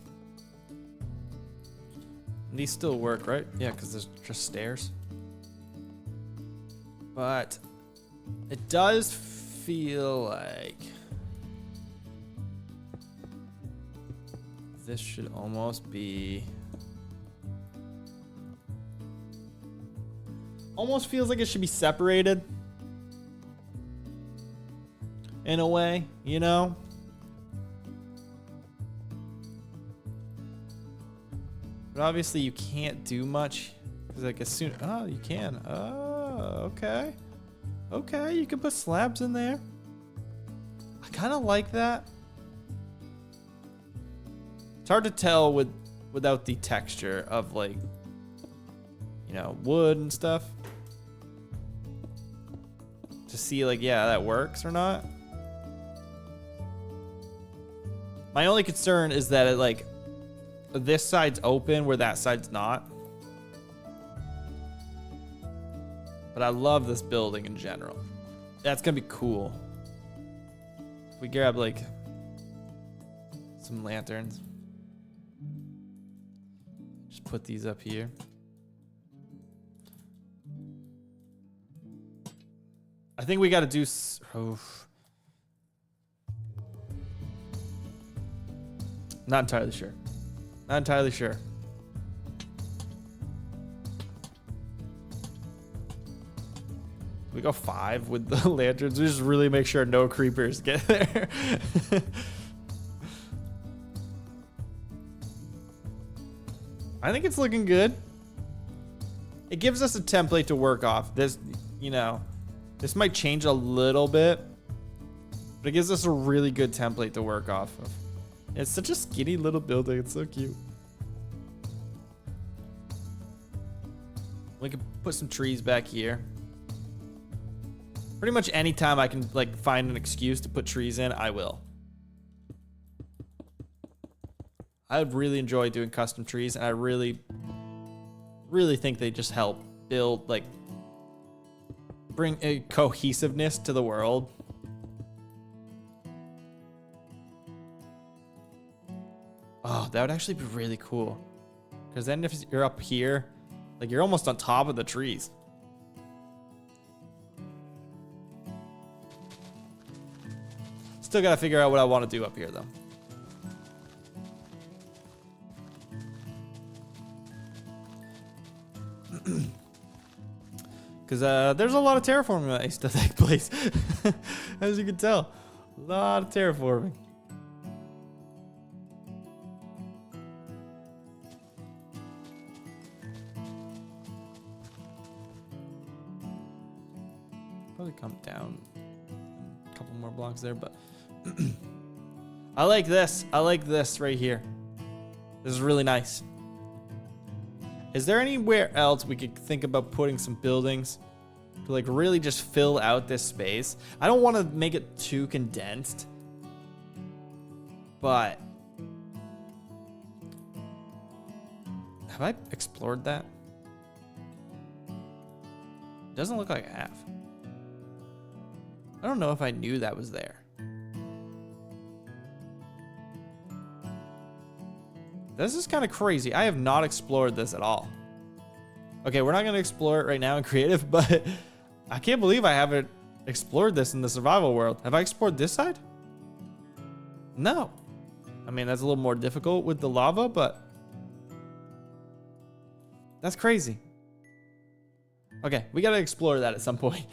And these still work, right? Yeah, because there's just stairs. But it does feel like this should almost be... Almost feels like it should be separated. In a way, you know? But obviously you can't do much. Because like as soon... Oh, you can. Oh, okay. Okay, you can put slabs in there. I kind of like that. It's hard to tell without the texture of like, you know, wood and stuff. To see like, yeah, that works or not. My only concern is that it like, this side's open where that side's not. But I love this building in general. That's gonna be cool. If we grab like some lanterns. Just put these up here. I think we gotta do... Not entirely sure. Not entirely sure. We go 5 with the lanterns. We just really make sure no creepers get there. I think it's looking good. It gives us a template to work off. This, you know, this might change a little bit, but it gives us a really good template to work off of. It's such a skinny little building. It's so cute. We can put some trees back here. Pretty much anytime I can like find an excuse to put trees in, I will. I would really enjoy doing custom trees, and I really think they just help build, like, bring a cohesiveness to the world. Oh, that would actually be really cool. Because then if you're up here, like, you're almost on top of the trees. Still gotta figure out what I want to do up here, though. Because there's a lot of terraforming that needs to take place. As you can tell. A lot of terraforming. Probably come down a couple more blocks there, but... I like this. I like this right here. This is really nice. Is there anywhere else we could think about putting some buildings to like really just fill out this space? I don't want to make it too condensed, but have I explored that? Doesn't look like I have. I don't know if I knew that was there. This is kind of crazy. I have not explored this at all. Okay, we're not going to explore it right now in creative, but I can't believe I haven't explored this in the survival world. Have I explored this side? No. I mean, that's a little more difficult with the lava, but that's crazy. Okay, we got to explore that at some point.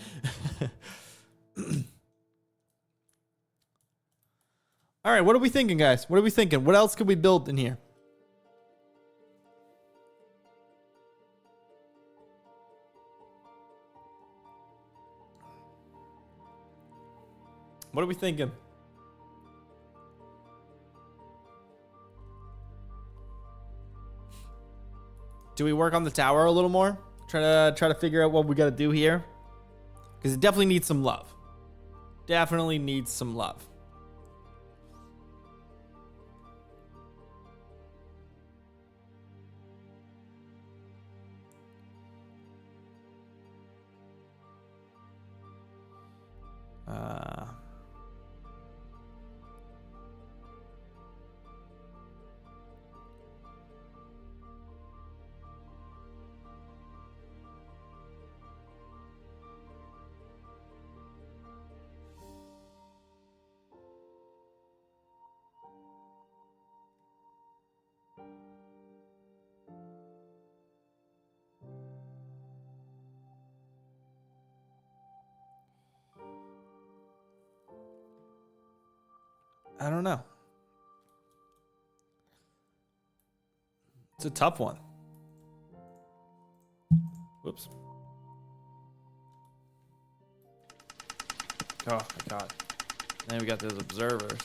All right, what are we thinking, guys? What are we thinking? What else could we build in here? What are we thinking? Do we work on the tower a little more? Try to figure out what we got to do here, because it definitely needs some love. Definitely needs some love. I don't know. It's a tough one. Whoops. Oh my god. Then we got those observers.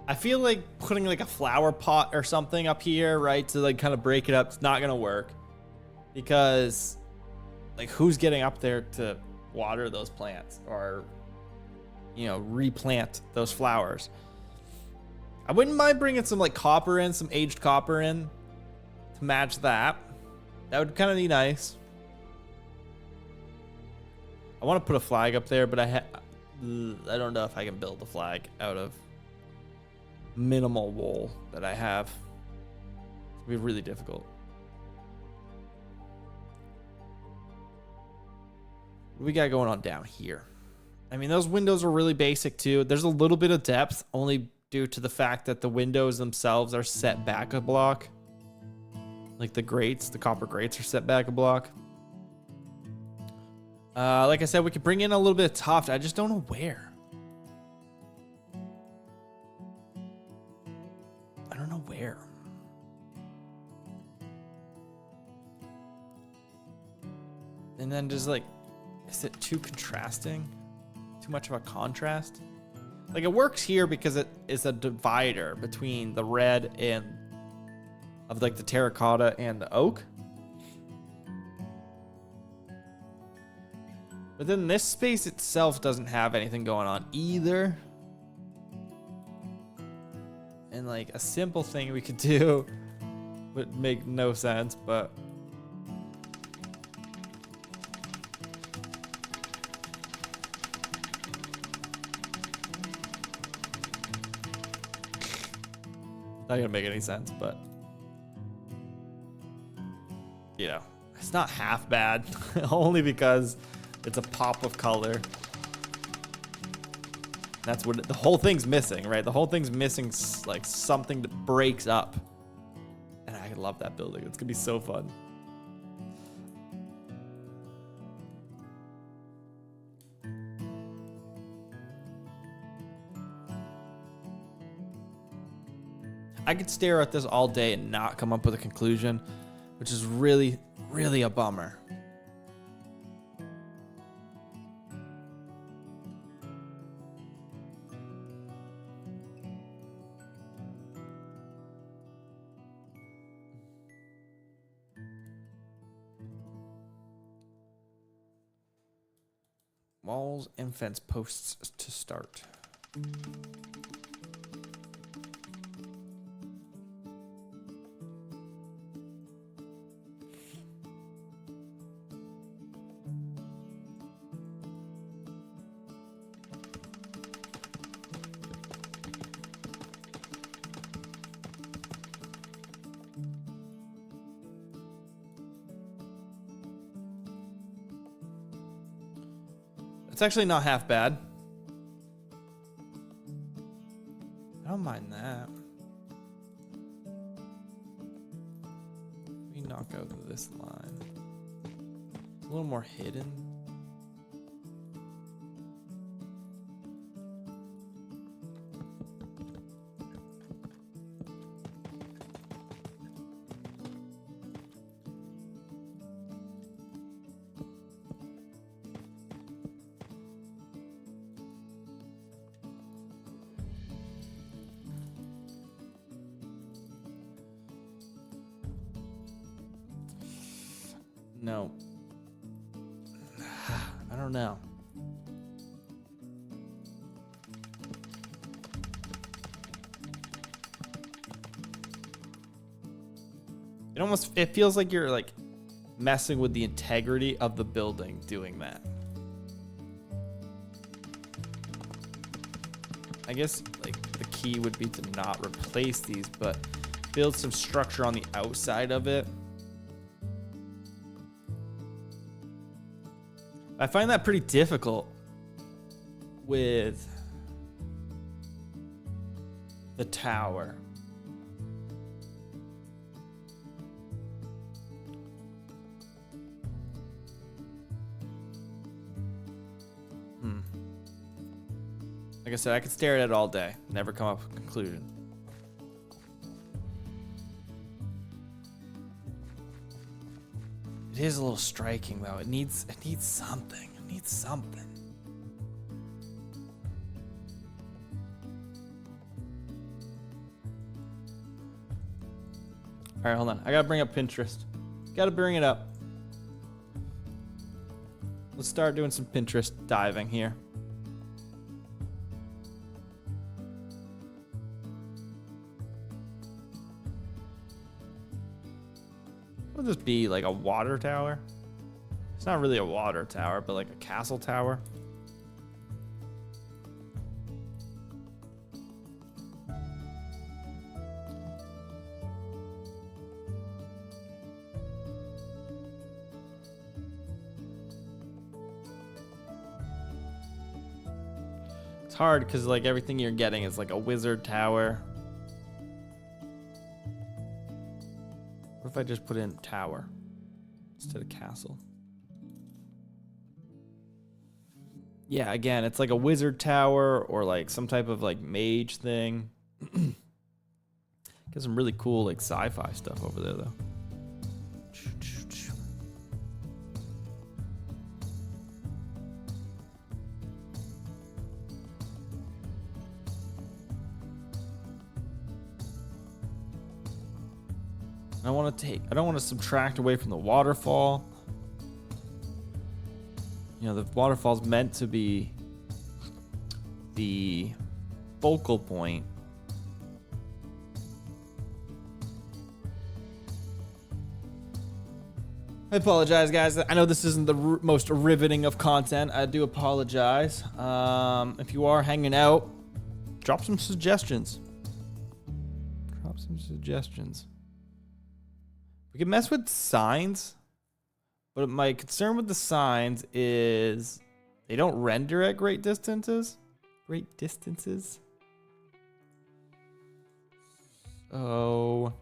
I feel like putting like a flower pot or something up here, right, to like kind of break it up, it's not gonna work. Because like who's getting up there to water those plants or, you know, replant those flowers? I wouldn't mind bringing some like copper in, some aged copper in to match that. That would kind of be nice. I want to put a flag up there, but I don't know if I can build a flag out of minimal wool that I have. It's gonna be really difficult. What do we got going on down here? I mean, those windows are really basic too. There's a little bit of depth only due to the fact that the windows themselves are set back a block. Like the grates, the copper grates are set back a block. Like I said, we could bring in a little bit of tuft. I just don't know where. I don't know where. And then just like, is it too contrasting? Too much of a contrast? Like it works here because it is a divider between the red and of like the terracotta and the oak. But then this space itself doesn't have anything going on either. And like a simple thing we could do would make no sense, but not gonna make any sense, but you know, it's not half bad. Only because it's a pop of color. That's what the whole thing's missing, right? The whole thing's missing like something that breaks up. And I love that building. It's gonna be so fun. I could stare at this all day and not come up with a conclusion, which is really, really a bummer. Walls and fence posts to start. It's actually not half bad. I don't mind that. We knock out this line. It's a little more hidden. No. I don't know. It feels like you're like messing with the integrity of the building doing that. I guess like the key would be to not replace these, but build some structure on the outside of it. I find that pretty difficult with the tower. Like I said, I could stare at it all day, never come up with a conclusion. It is a little striking though. It needs something. It needs something. All right, hold on. I gotta bring up Pinterest. Gotta bring it up. Let's start doing some Pinterest diving here. Would this be like a water tower? It's not really a water tower, but like a castle tower. It's hard because like everything you're getting is like a wizard tower. What if I just put in tower instead of castle? Yeah, again, it's like a wizard tower or like some type of like mage thing. Get some really cool like sci-fi stuff over there though. I don't want to subtract away from the waterfall. You know, the waterfall's meant to be the focal point. I apologize, guys. I know this isn't the most riveting of content. I do apologize. If you are hanging out, drop some suggestions. We can mess with signs, but my concern with the signs is they don't render at great distances. So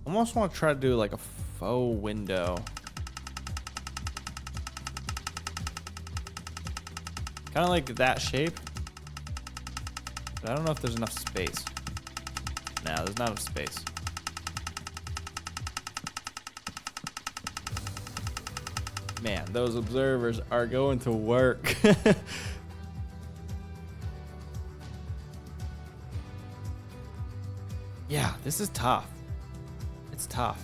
I almost want to try to do like a faux window. Kind of like that shape. But I don't know if there's enough space. Nah, there's not enough space. Man, those observers are going to work. Yeah, this is tough. It's tough.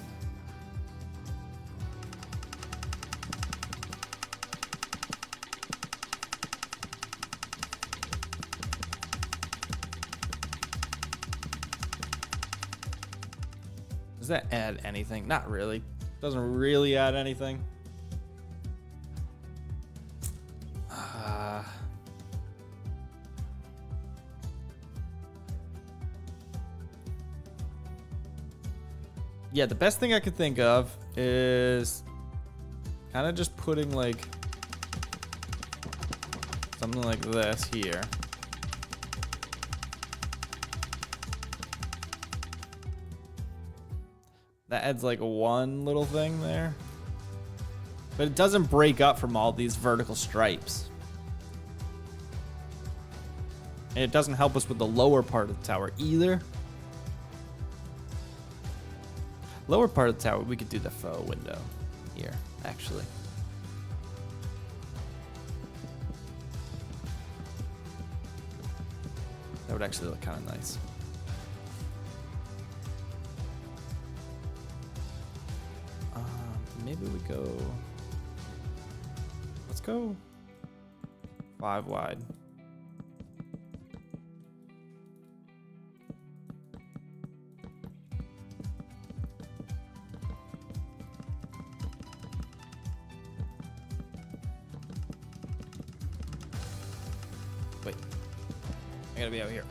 Does that add anything? Not really. Doesn't really add anything. Yeah, the best thing I could think of is kind of just putting like something like this here. That adds like one little thing there. But it doesn't break up from all these vertical stripes. And it doesn't help us with the lower part of the tower either. Lower part of the tower, we could do the faux window here, actually. That would actually look kind of nice. Maybe we go, let's go 5 wide. Wait, gonna be out here.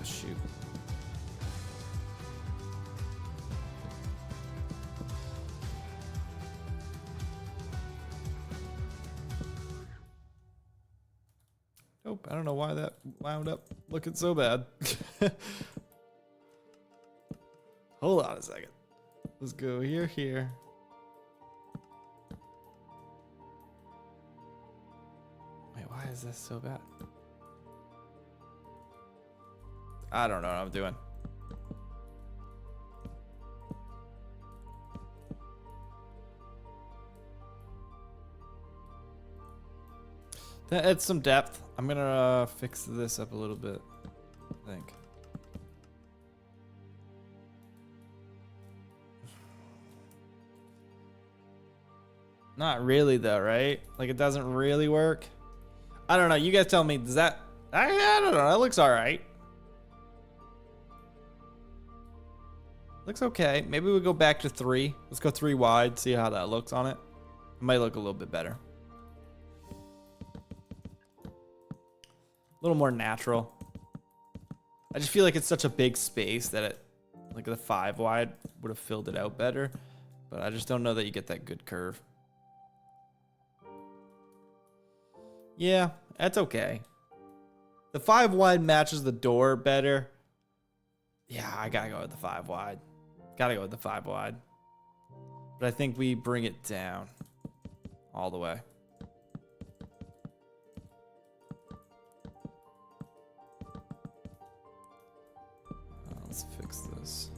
Shoot. Nope, I don't know why that wound up looking so bad. Hold on a second. Let's go here. Wait, why is this so bad? I don't know what I'm doing. That adds some depth. I'm gonna fix this up a little bit, I think. Not really though, right? Like it doesn't really work. I don't know. You guys tell me. Does that? I don't know. That looks all right. Looks okay. Maybe we go back to 3. Let's go 3 wide. See how that looks on it. It might look a little bit better. A little more natural. I just feel like it's such a big space that it, like the 5 wide would have filled it out better. But I just don't know that you get that good curve. Yeah, that's okay. The 5 wide matches the door better. Yeah, I gotta go with the 5 wide. Gotta go with the 5 wide. But I think we bring it down all the way. Let's fix this.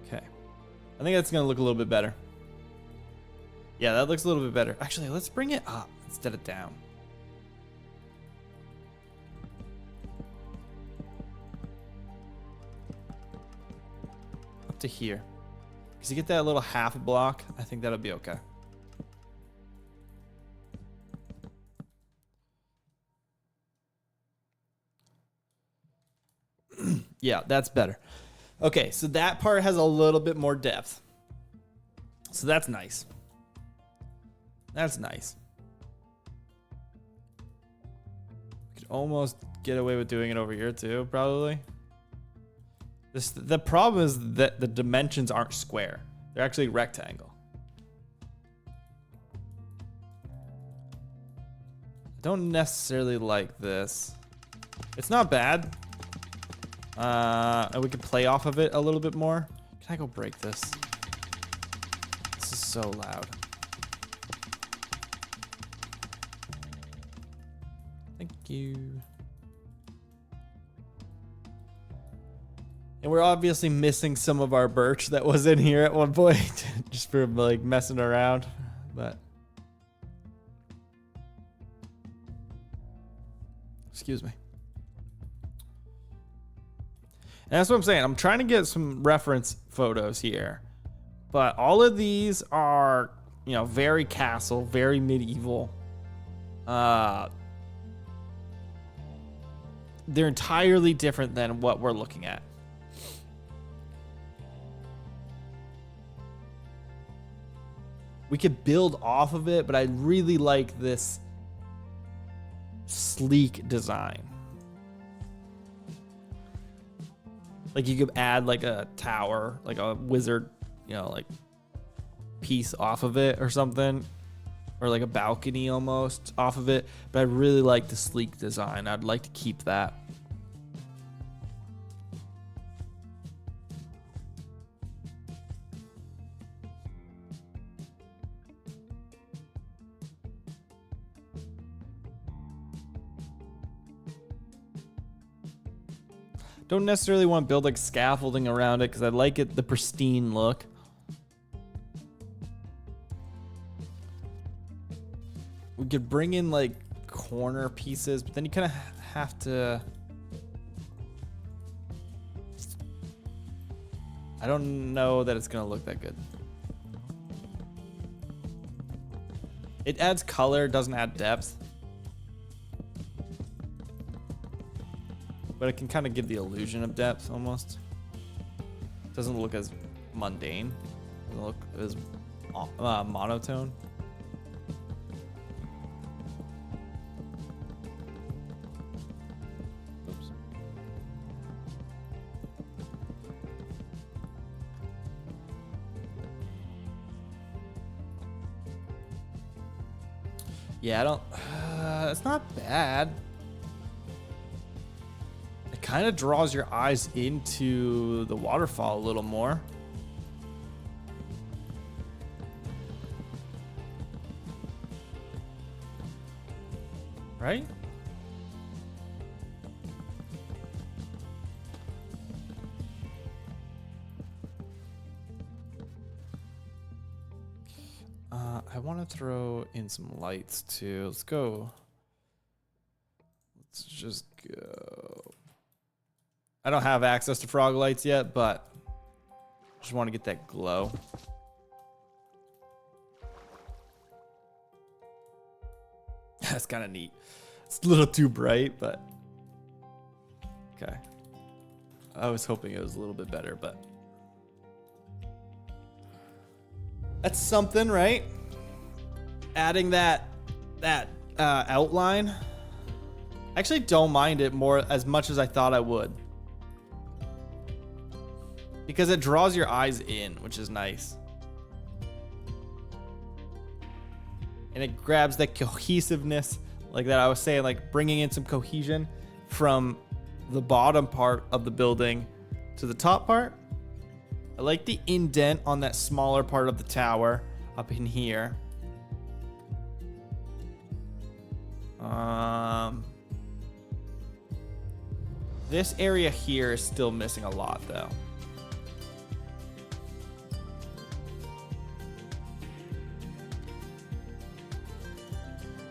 Okay. I think that's gonna look a little bit better. Yeah, that looks a little bit better. Actually, let's bring it up instead of down. Up to here. Because you get that little half block, I think that'll be okay. Yeah, that's better. Okay, so that part has a little bit more depth. So that's nice. That's nice. Could almost get away with doing it over here too, probably. The problem is that the dimensions aren't square. They're actually rectangle. I don't necessarily like this. It's not bad. And we can play off of it a little bit more. Can I go break this? This is so loud. Thank you. And we're obviously missing some of our birch that was in here at one point, just for like messing around, but. Excuse me. And that's what I'm saying. I'm trying to get some reference photos here. But all of these are, you know, very castle, very medieval. They're entirely different than what we're looking at. We could build off of it, but I really like this sleek design. Like you could add like a tower, like a wizard, you know, like piece off of it or something, or like a balcony almost off of it. But I really like the sleek design. I'd like to keep that. Don't necessarily want to build like scaffolding around it because I like it, the pristine look. We could bring in like corner pieces, but then you kind of have to... I don't know that it's gonna look that good. It adds color, doesn't add depth. But it can kind of give the illusion of depth almost. Doesn't look as mundane. Doesn't look as monotone. Oops. Yeah, I don't... it's not bad. It kind of draws your eyes into the waterfall a little more. Right? I want to throw in some lights too. Let's go. Let's just go. I don't have access to frog lights yet, but just want to get that glow. That's kind of neat. It's a little too bright, but okay. I was hoping it was a little bit better, but that's something, right? Adding that outline. I actually don't mind it more as much as I thought I would, because it draws your eyes in, which is nice. And it grabs that cohesiveness, like that I was saying, like bringing in some cohesion from the bottom part of the building to the top part. I like the indent on that smaller part of the tower up in here. This area here is still missing a lot though.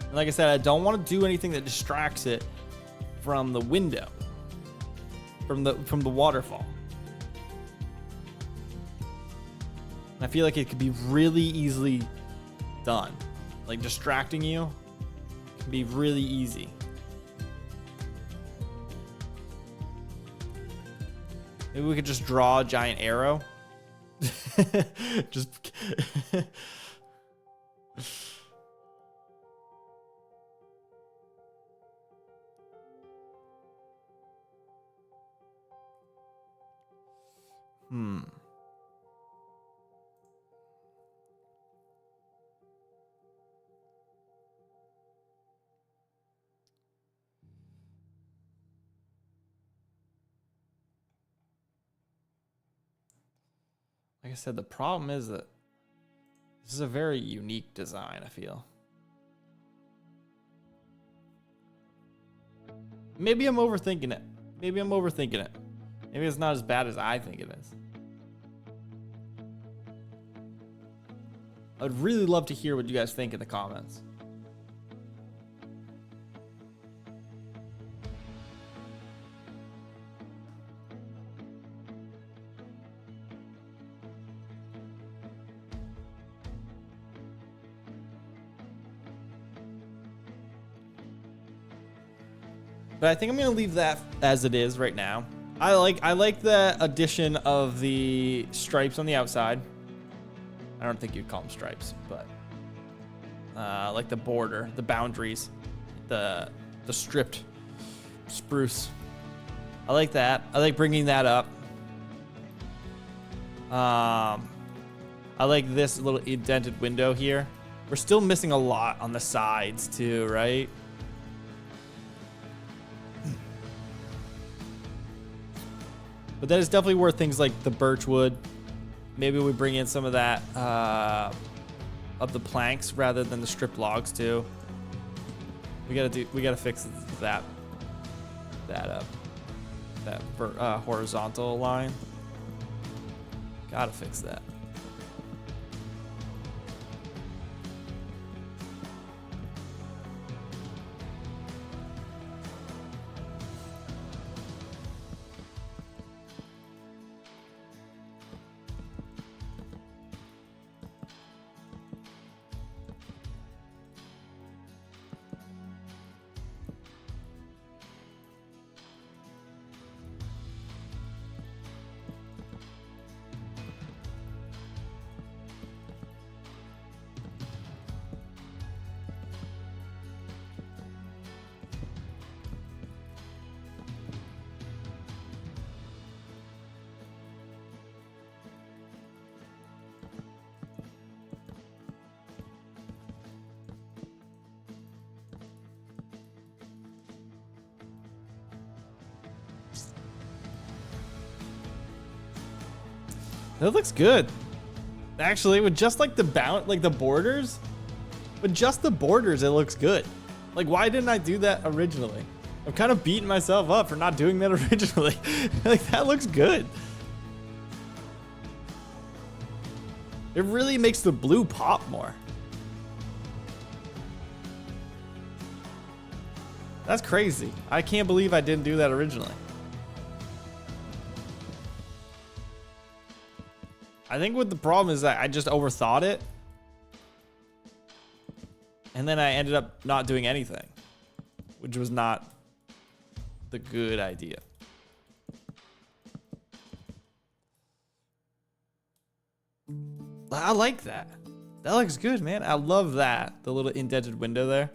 And like I said, I don't want to do anything that distracts it from the window, from the waterfall. And I feel like it could be really easily done. Like distracting you can be really easy. Maybe we could just draw a giant arrow. Just Like I said, the problem is that this is a very unique design, I feel. Maybe I'm overthinking it. Maybe I'm overthinking it. Maybe it's not as bad as I think it is. I'd really love to hear what you guys think in the comments. But I think I'm gonna leave that as it is right now. I like the addition of the stripes on the outside. I don't think you'd call them stripes, but like the border, the boundaries, the stripped spruce. I like that. I like bringing that up. I like this little indented window here. We're still missing a lot on the sides too, right? But that is definitely worth things like the birch wood. Maybe we bring in some of that of the planks rather than the stripped logs too. We gotta fix that up. that horizontal line. Gotta fix that. That looks good. Actually, with just like the borders, with just the borders, it looks good. Like, why didn't I do that originally? I'm kind of beating myself up for not doing that originally. Like, that looks good. It really makes the blue pop more. That's crazy. I can't believe I didn't do that originally. I think what the problem is that I just overthought it. And then I ended up not doing anything, which was not the good idea. I like that. That looks good, man. I love that. The little indented window there.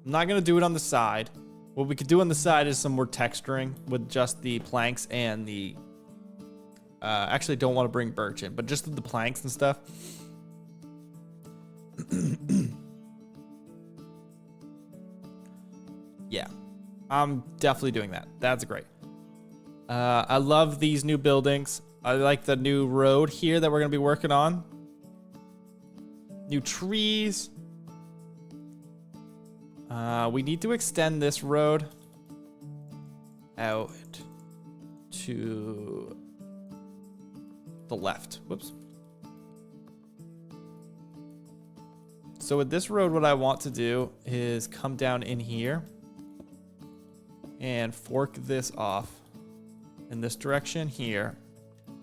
I'm not going to do it on the side. What we could do on the side is some more texturing with just the planks and the... actually don't want to bring birch in, but just the planks and stuff. Yeah, I'm definitely doing that. That's great. I love these new buildings. I like the new road here that we're going to be working on. New trees. We need to extend this road out to the left. Whoops. So with this road, what I want to do is come down in here and fork this off in this direction here.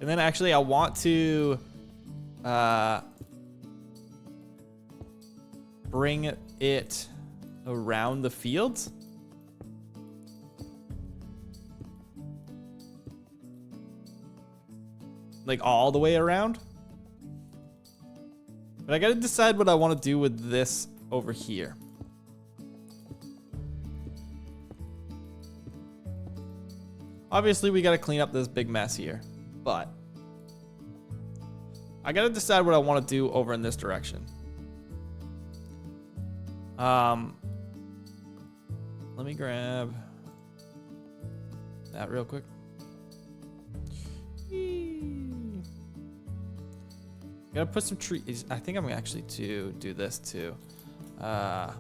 And then actually I want to bring it around the fields. Like all the way around. But I gotta decide what I want to do with this over here. Obviously, we gotta clean up this big mess here, but I gotta decide what I want to do over in this direction. Let me grab that real quick. Gotta put some trees. I think I'm actually to do this too. We're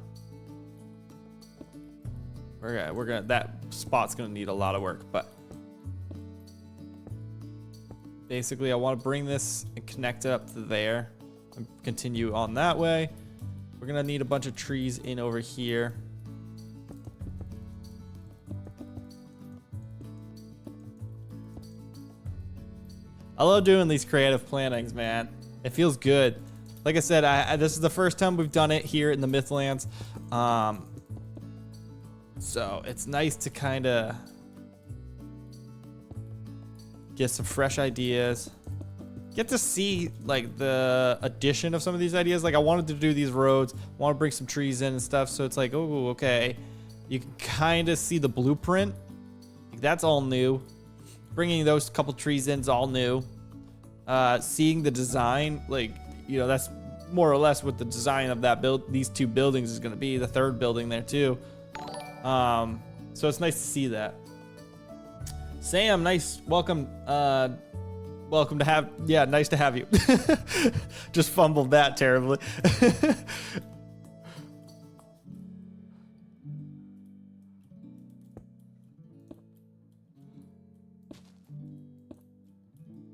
gonna that spot's gonna need a lot of work, but basically I want to bring this and connect it up to there and continue on that way. We're gonna need a bunch of trees in over here. I love doing these creative plannings, man. It feels good. Like I said, this is the first time we've done it here in the Mythlands. So it's nice to kind of get some fresh ideas. Get to see like the addition of some of these ideas. Like I wanted to do these roads, want to bring some trees in and stuff. So it's like, oh, okay. You can kind of see the blueprint. Like, that's all new. Bringing those couple trees in is all new. Seeing the design, like, you know, that's more or less what the design of that these two buildings is going to be. The third building there too. So it's nice to see that. Sam, nice, welcome. Welcome to have, yeah, nice to have you. Just fumbled that terribly.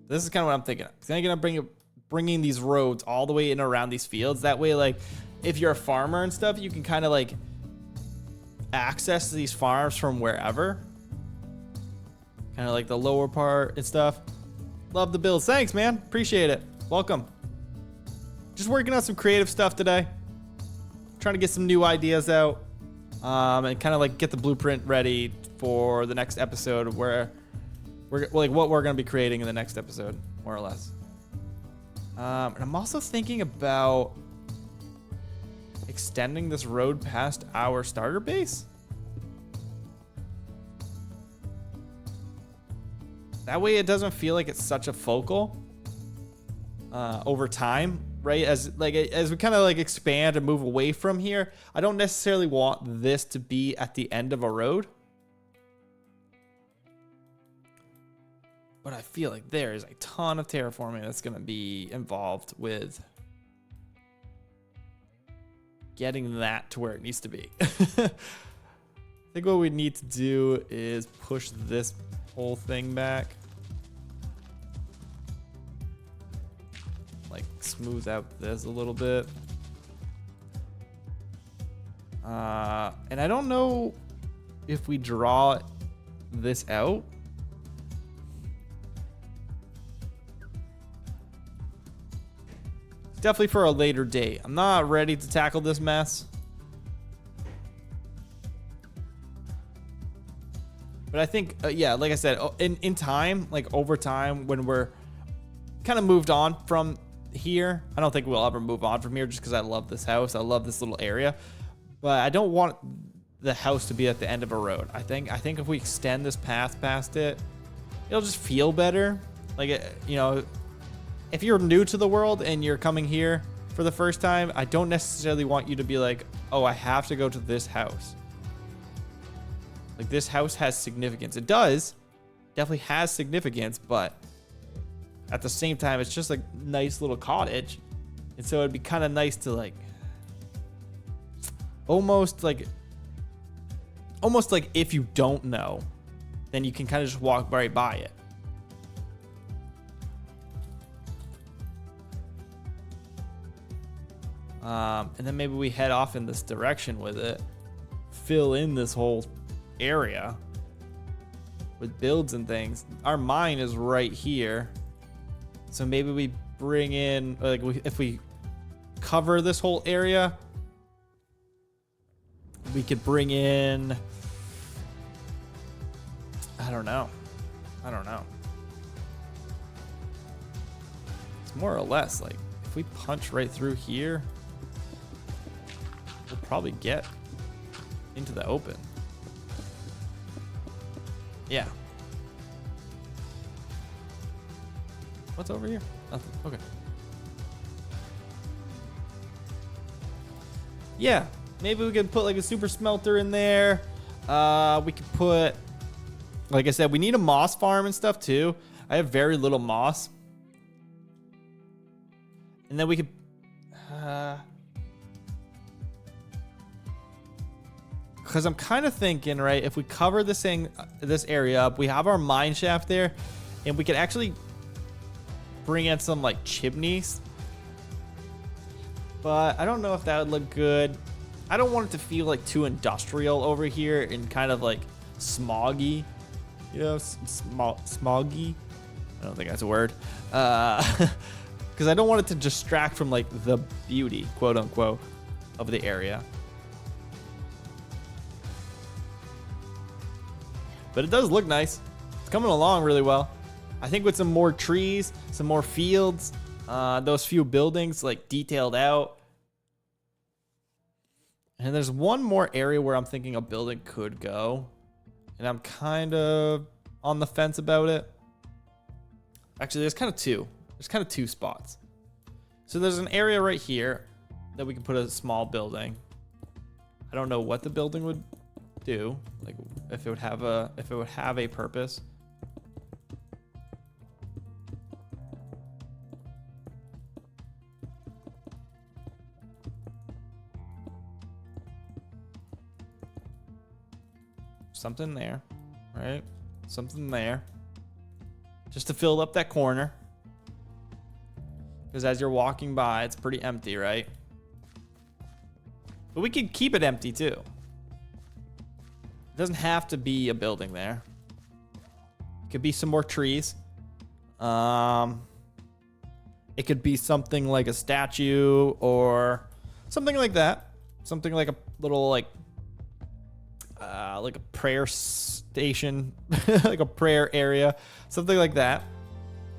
This is kind of what I'm thinking. I'm gonna bringing these roads all the way in around these fields. That way, like, if you're a farmer and stuff, you can kind of like access these farms from wherever. Kind of like the lower part and stuff. Love the builds. Thanks, man. Appreciate it. Welcome. Just working on some creative stuff today. Trying to get some new ideas out. And kind of like get the blueprint ready for the next episode, where we're like what we're gonna be creating in the next episode, more or less. And I'm also thinking about extending this road past our starter base. That way it doesn't feel like it's such a focal over time, right? As we kind of like expand and move away from here, I don't necessarily want this to be at the end of a road. But I feel like there is a ton of terraforming that's going to be involved with getting that to where it needs to be. I think what we need to do is push this whole thing back. Like smooth out this a little bit. And I don't know if we draw this out. Definitely for a later date. I'm not ready to tackle this mess. But I think, yeah, like I said, in time, like over time, when we're kind of moved on from here, I don't think we'll ever move on from here just because I love this house. I love this little area. But I don't want the house to be at the end of a road. I think if we extend this path past it, it'll just feel better. Like, you know, if you're new to the world and you're coming here for the first time, I don't necessarily want you to be like, oh, I have to go to this house. Like, this house has significance. It does. Definitely has significance, but at the same time, it's just a nice little cottage. And so it'd be kind of nice to like, almost like if you don't know, then you can kind of just walk right by it. And then maybe we head off in this direction with it, fill in this whole area with builds and things. Our mine is right here, so maybe we bring in, like, if we cover this whole area, we could bring in, I don't know. It's more or less like if we punch right through here, we'll probably get into the open. Yeah. What's over here? Nothing. Okay. Yeah. Maybe we could put like a super smelter in there. We could put, like I said, we need a moss farm and stuff too. I have very little moss. And then we could, because I'm kind of thinking, right, if we cover this area up, we have our mine shaft there, and we could actually bring in some like chimneys. But I don't know if that would look good. I don't want it to feel like too industrial over here and kind of like smoggy, you know, smoggy. I don't think that's a word. Because I don't want it to distract from like the beauty, quote unquote, of the area. But it does look nice. It's coming along really well. I think with some more trees, some more fields, those few buildings like detailed out. And there's one more area where I'm thinking a building could go. And I'm kind of on the fence about it. Actually, there's kind of two. There's kind of two spots. So there's an area right here that we can put a small building. I don't know what the building would do, like if it would have a purpose. Something there, right? Something there. just to fill up that corner. Because as you're walking by, it's pretty empty, right? But we can keep it empty too. It doesn't have to be a building there. It could be some more trees. It could be something like a statue or something like that. Something like a little like a prayer station, like a prayer area, something like that.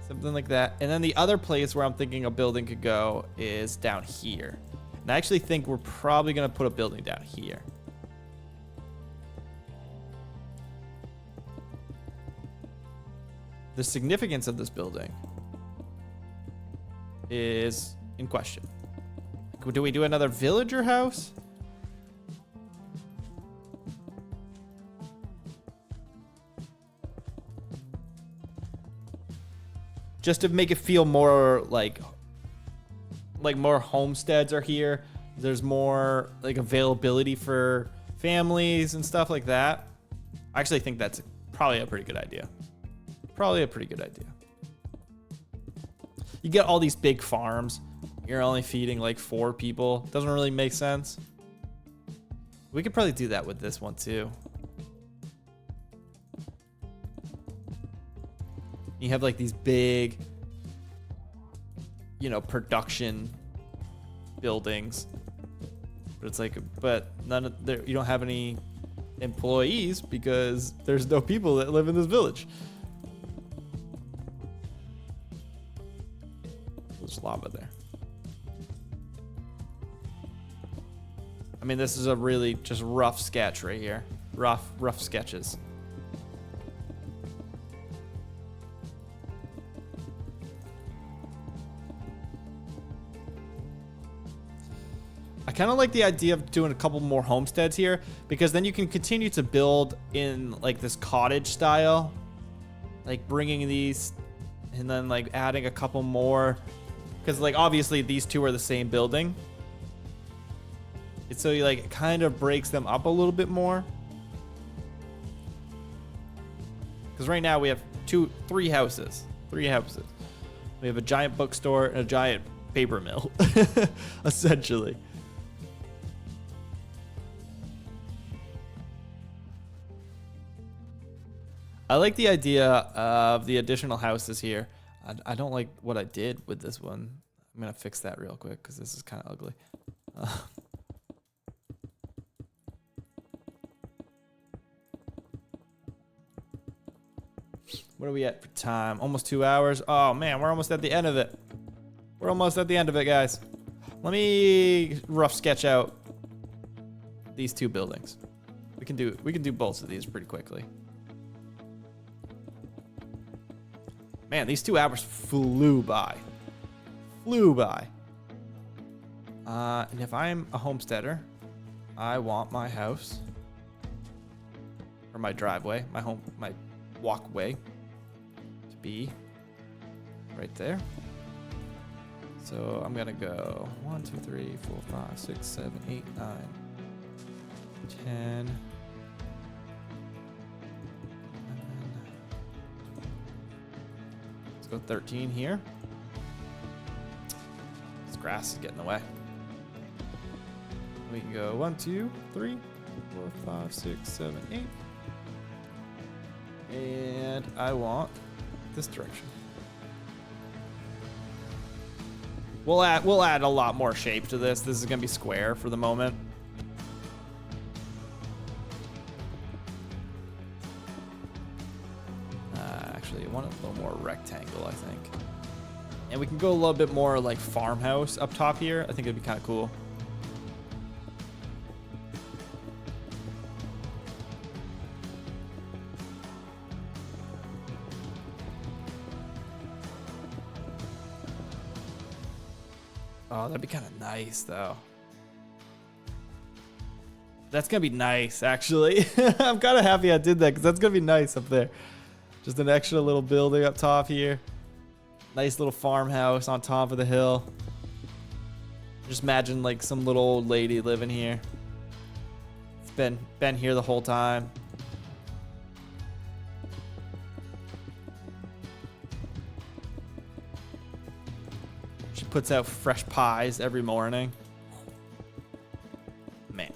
Something like that. And then the other place where I'm thinking a building could go is down here. And I actually think we're probably going to put a building down here. The significance of this building is in question. Do we do another villager house? Just to make it feel more like more homesteads are here. There's more like availability for families and stuff like that. I actually think that's probably a pretty good idea. Probably a pretty good idea. You get all these big farms. You're only feeding like 4 people. Doesn't really make sense. We could probably do that with this one too. You have like these big, production buildings. But it's like, none of there. You don't have any employees because there's no people that live in this village. There's lava there. I mean, this is a really just rough sketch right here. Rough sketches. I kind of like the idea of doing a couple more homesteads here because then you can continue to build in like this cottage style, like bringing these and then like adding a couple more because like obviously these two are the same building. So you like it kind of breaks them up a little bit more. Because right now we have three houses. We have a giant bookstore and a giant paper mill, essentially. I like the idea of the additional houses here. I don't like what I did with this one. I'm going to fix that real quick because this is kind of ugly. What are we at for time? Almost 2 hours. Oh, man, we're almost at the end of it. We're almost at the end of it, guys. Let me rough sketch out these 2 buildings. We can do both of these pretty quickly. Man, these 2 hours flew by. And if I'm a homesteader, I want my house or my driveway, my walkway to be right there. So I'm gonna go 1, 2, 3, 4, 5, 6, 7, 8, 9, 10. Let's go 13 here. This grass is getting in the way. We can go 1, 2, 3, 4, 5, 6, 7, 8. And I want this direction. We'll add a lot more shape to this. This is gonna be square for the moment. Actually, I want a little more rectangle, I think. And we can go a little bit more like farmhouse up top here. I think it'd be kind of cool. Oh, that'd be kind of nice, though. That's going to be nice, actually. I'm kind of happy I did that, because that's going to be nice up there. Just an extra little building up top here. Nice little farmhouse on top of the hill. Just imagine, like, some little old lady living here. It's been here the whole time. puts out fresh pies every morning. Man.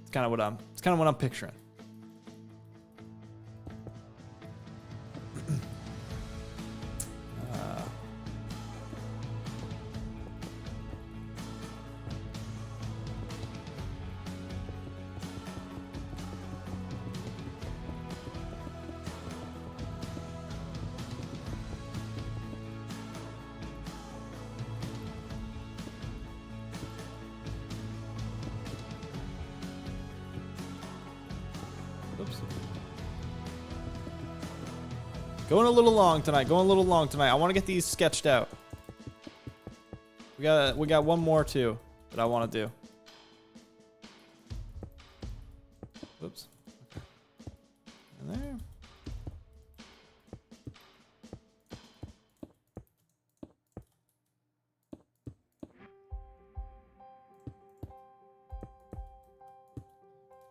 It's kind of what I'm picturing. Oops. Going a little long tonight. I want to get these sketched out. We got one more too that I want to do. Whoops. Okay. And there.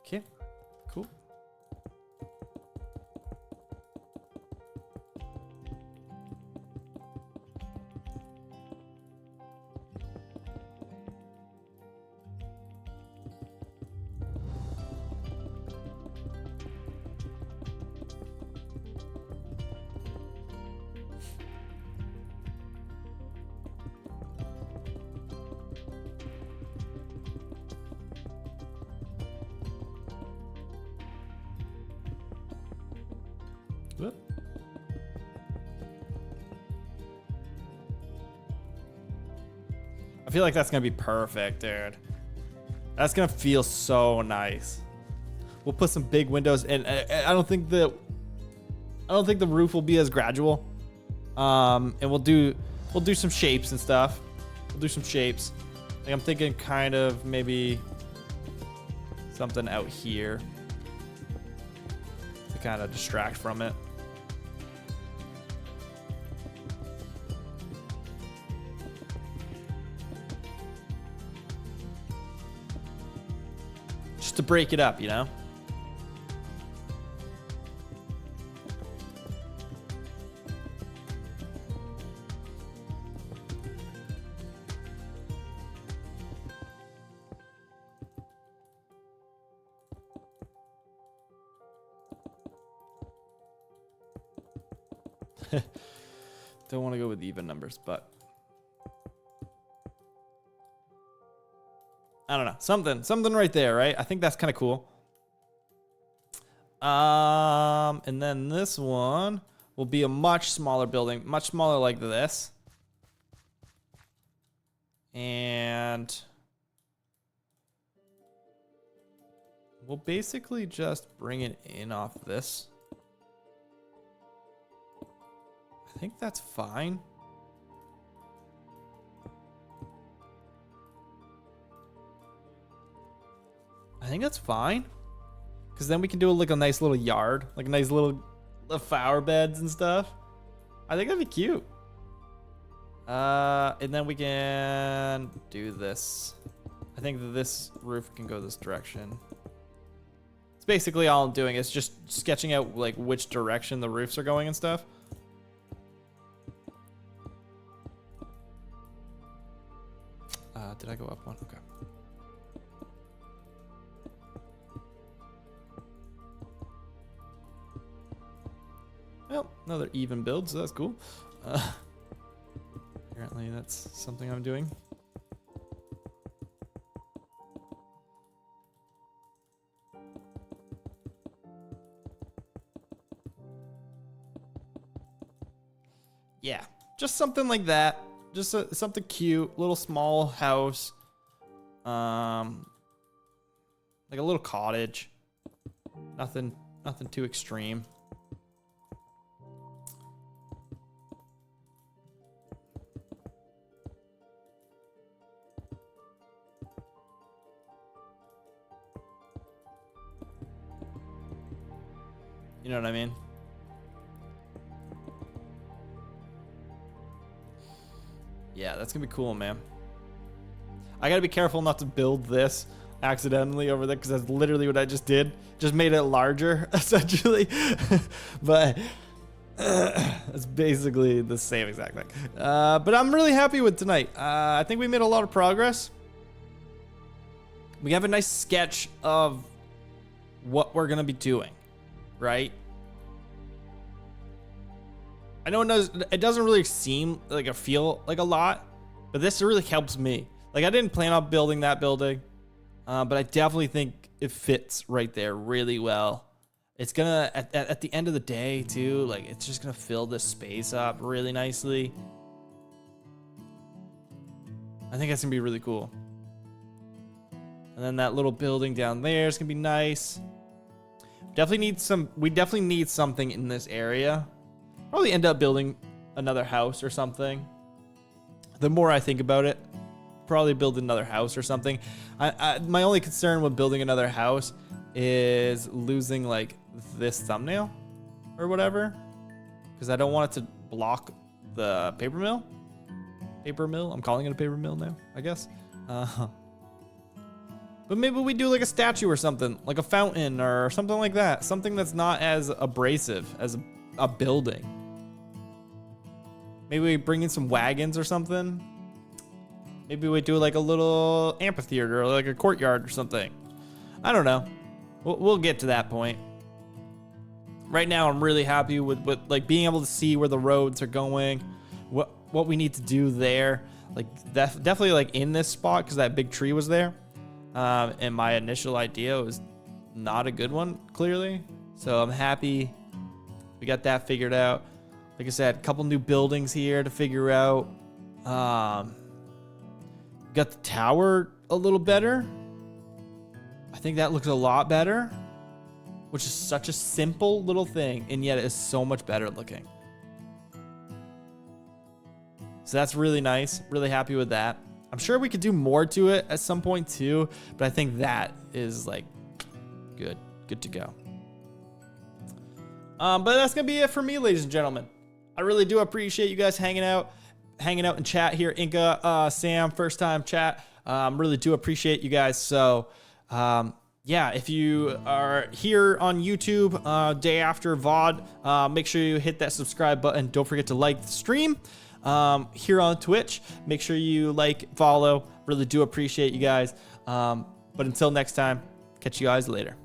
Okay. Cool. Whoop. I feel like that's gonna be perfect, dude. That's gonna feel so nice. We'll put some big windows, and I don't think the roof will be as gradual. And we'll do some shapes and stuff. We'll do some shapes. Like I'm thinking kind of maybe something out here to kind of distract from it. Just to break it up, you know? Don't want to go with even numbers, but I don't know. Something right there, right? I think that's kind of cool. And then this one will be a much smaller building, much smaller like this. And we'll basically just bring it in off this. I think that's fine. I think that's fine. Because then we can do like a nice little yard. Like a nice little flower beds and stuff. I think that'd be cute. And then we can do this. I think that this roof can go this direction. It's basically all I'm doing is just sketching out like which direction the roofs are going and stuff. Did I go up one? Okay. Well, another even build, so that's cool. Apparently that's something I'm doing. Yeah, just something like that. Just something cute, little small house, like a little cottage. Nothing too extreme. You know what I mean? Yeah, that's gonna be cool, man. I gotta be careful not to build this accidentally over there because that's literally what I just did. Just made it larger, essentially. But It's basically the same exact thing. But I'm really happy with tonight. I think we made a lot of progress. We have a nice sketch of what we're gonna be doing, right? I know it doesn't really seem like feel like a lot, but this really helps me. Like, I didn't plan on building that building, but I definitely think it fits right there really well. It's gonna, at the end of the day too, like, it's just gonna fill this space up really nicely. I think that's gonna be really cool. And then that little building down there is gonna be nice. We definitely need something in this area. Probably end up building another house or something. The more I think about it, probably build another house or something. My only concern with building another house is losing like this thumbnail or whatever, because I don't want it to block the paper mill. I'm calling it a paper mill now, I guess. But maybe we do like a statue or something, like a fountain or something like that. Something that's not as abrasive as a building. Maybe we bring in some wagons or something. Maybe we do like a little amphitheater or like a courtyard or something. I don't know. We'll get to that point. Right now, I'm really happy with like being able to see where the roads are going, what we need to do there. Like definitely like in this spot, because that big tree was there. And my initial idea was not a good one, clearly. So I'm happy we got that figured out. Like I said, a couple new buildings here to figure out. Got the tower a little better. I think that looks a lot better, which is such a simple little thing, and yet it is so much better looking. So that's really nice. Really happy with that. I'm sure we could do more to it at some point too, but I think that is like good to go. But that's gonna be it for me, ladies and gentlemen. I really do appreciate you guys hanging out in chat here. Inca, Sam, first time chat. Really do appreciate you guys. So yeah, if you are here on YouTube day after VOD, make sure you hit that subscribe button. Don't forget to like the stream. Here on Twitch, make sure you like, follow. Really do appreciate you guys. But until next time, catch you guys later.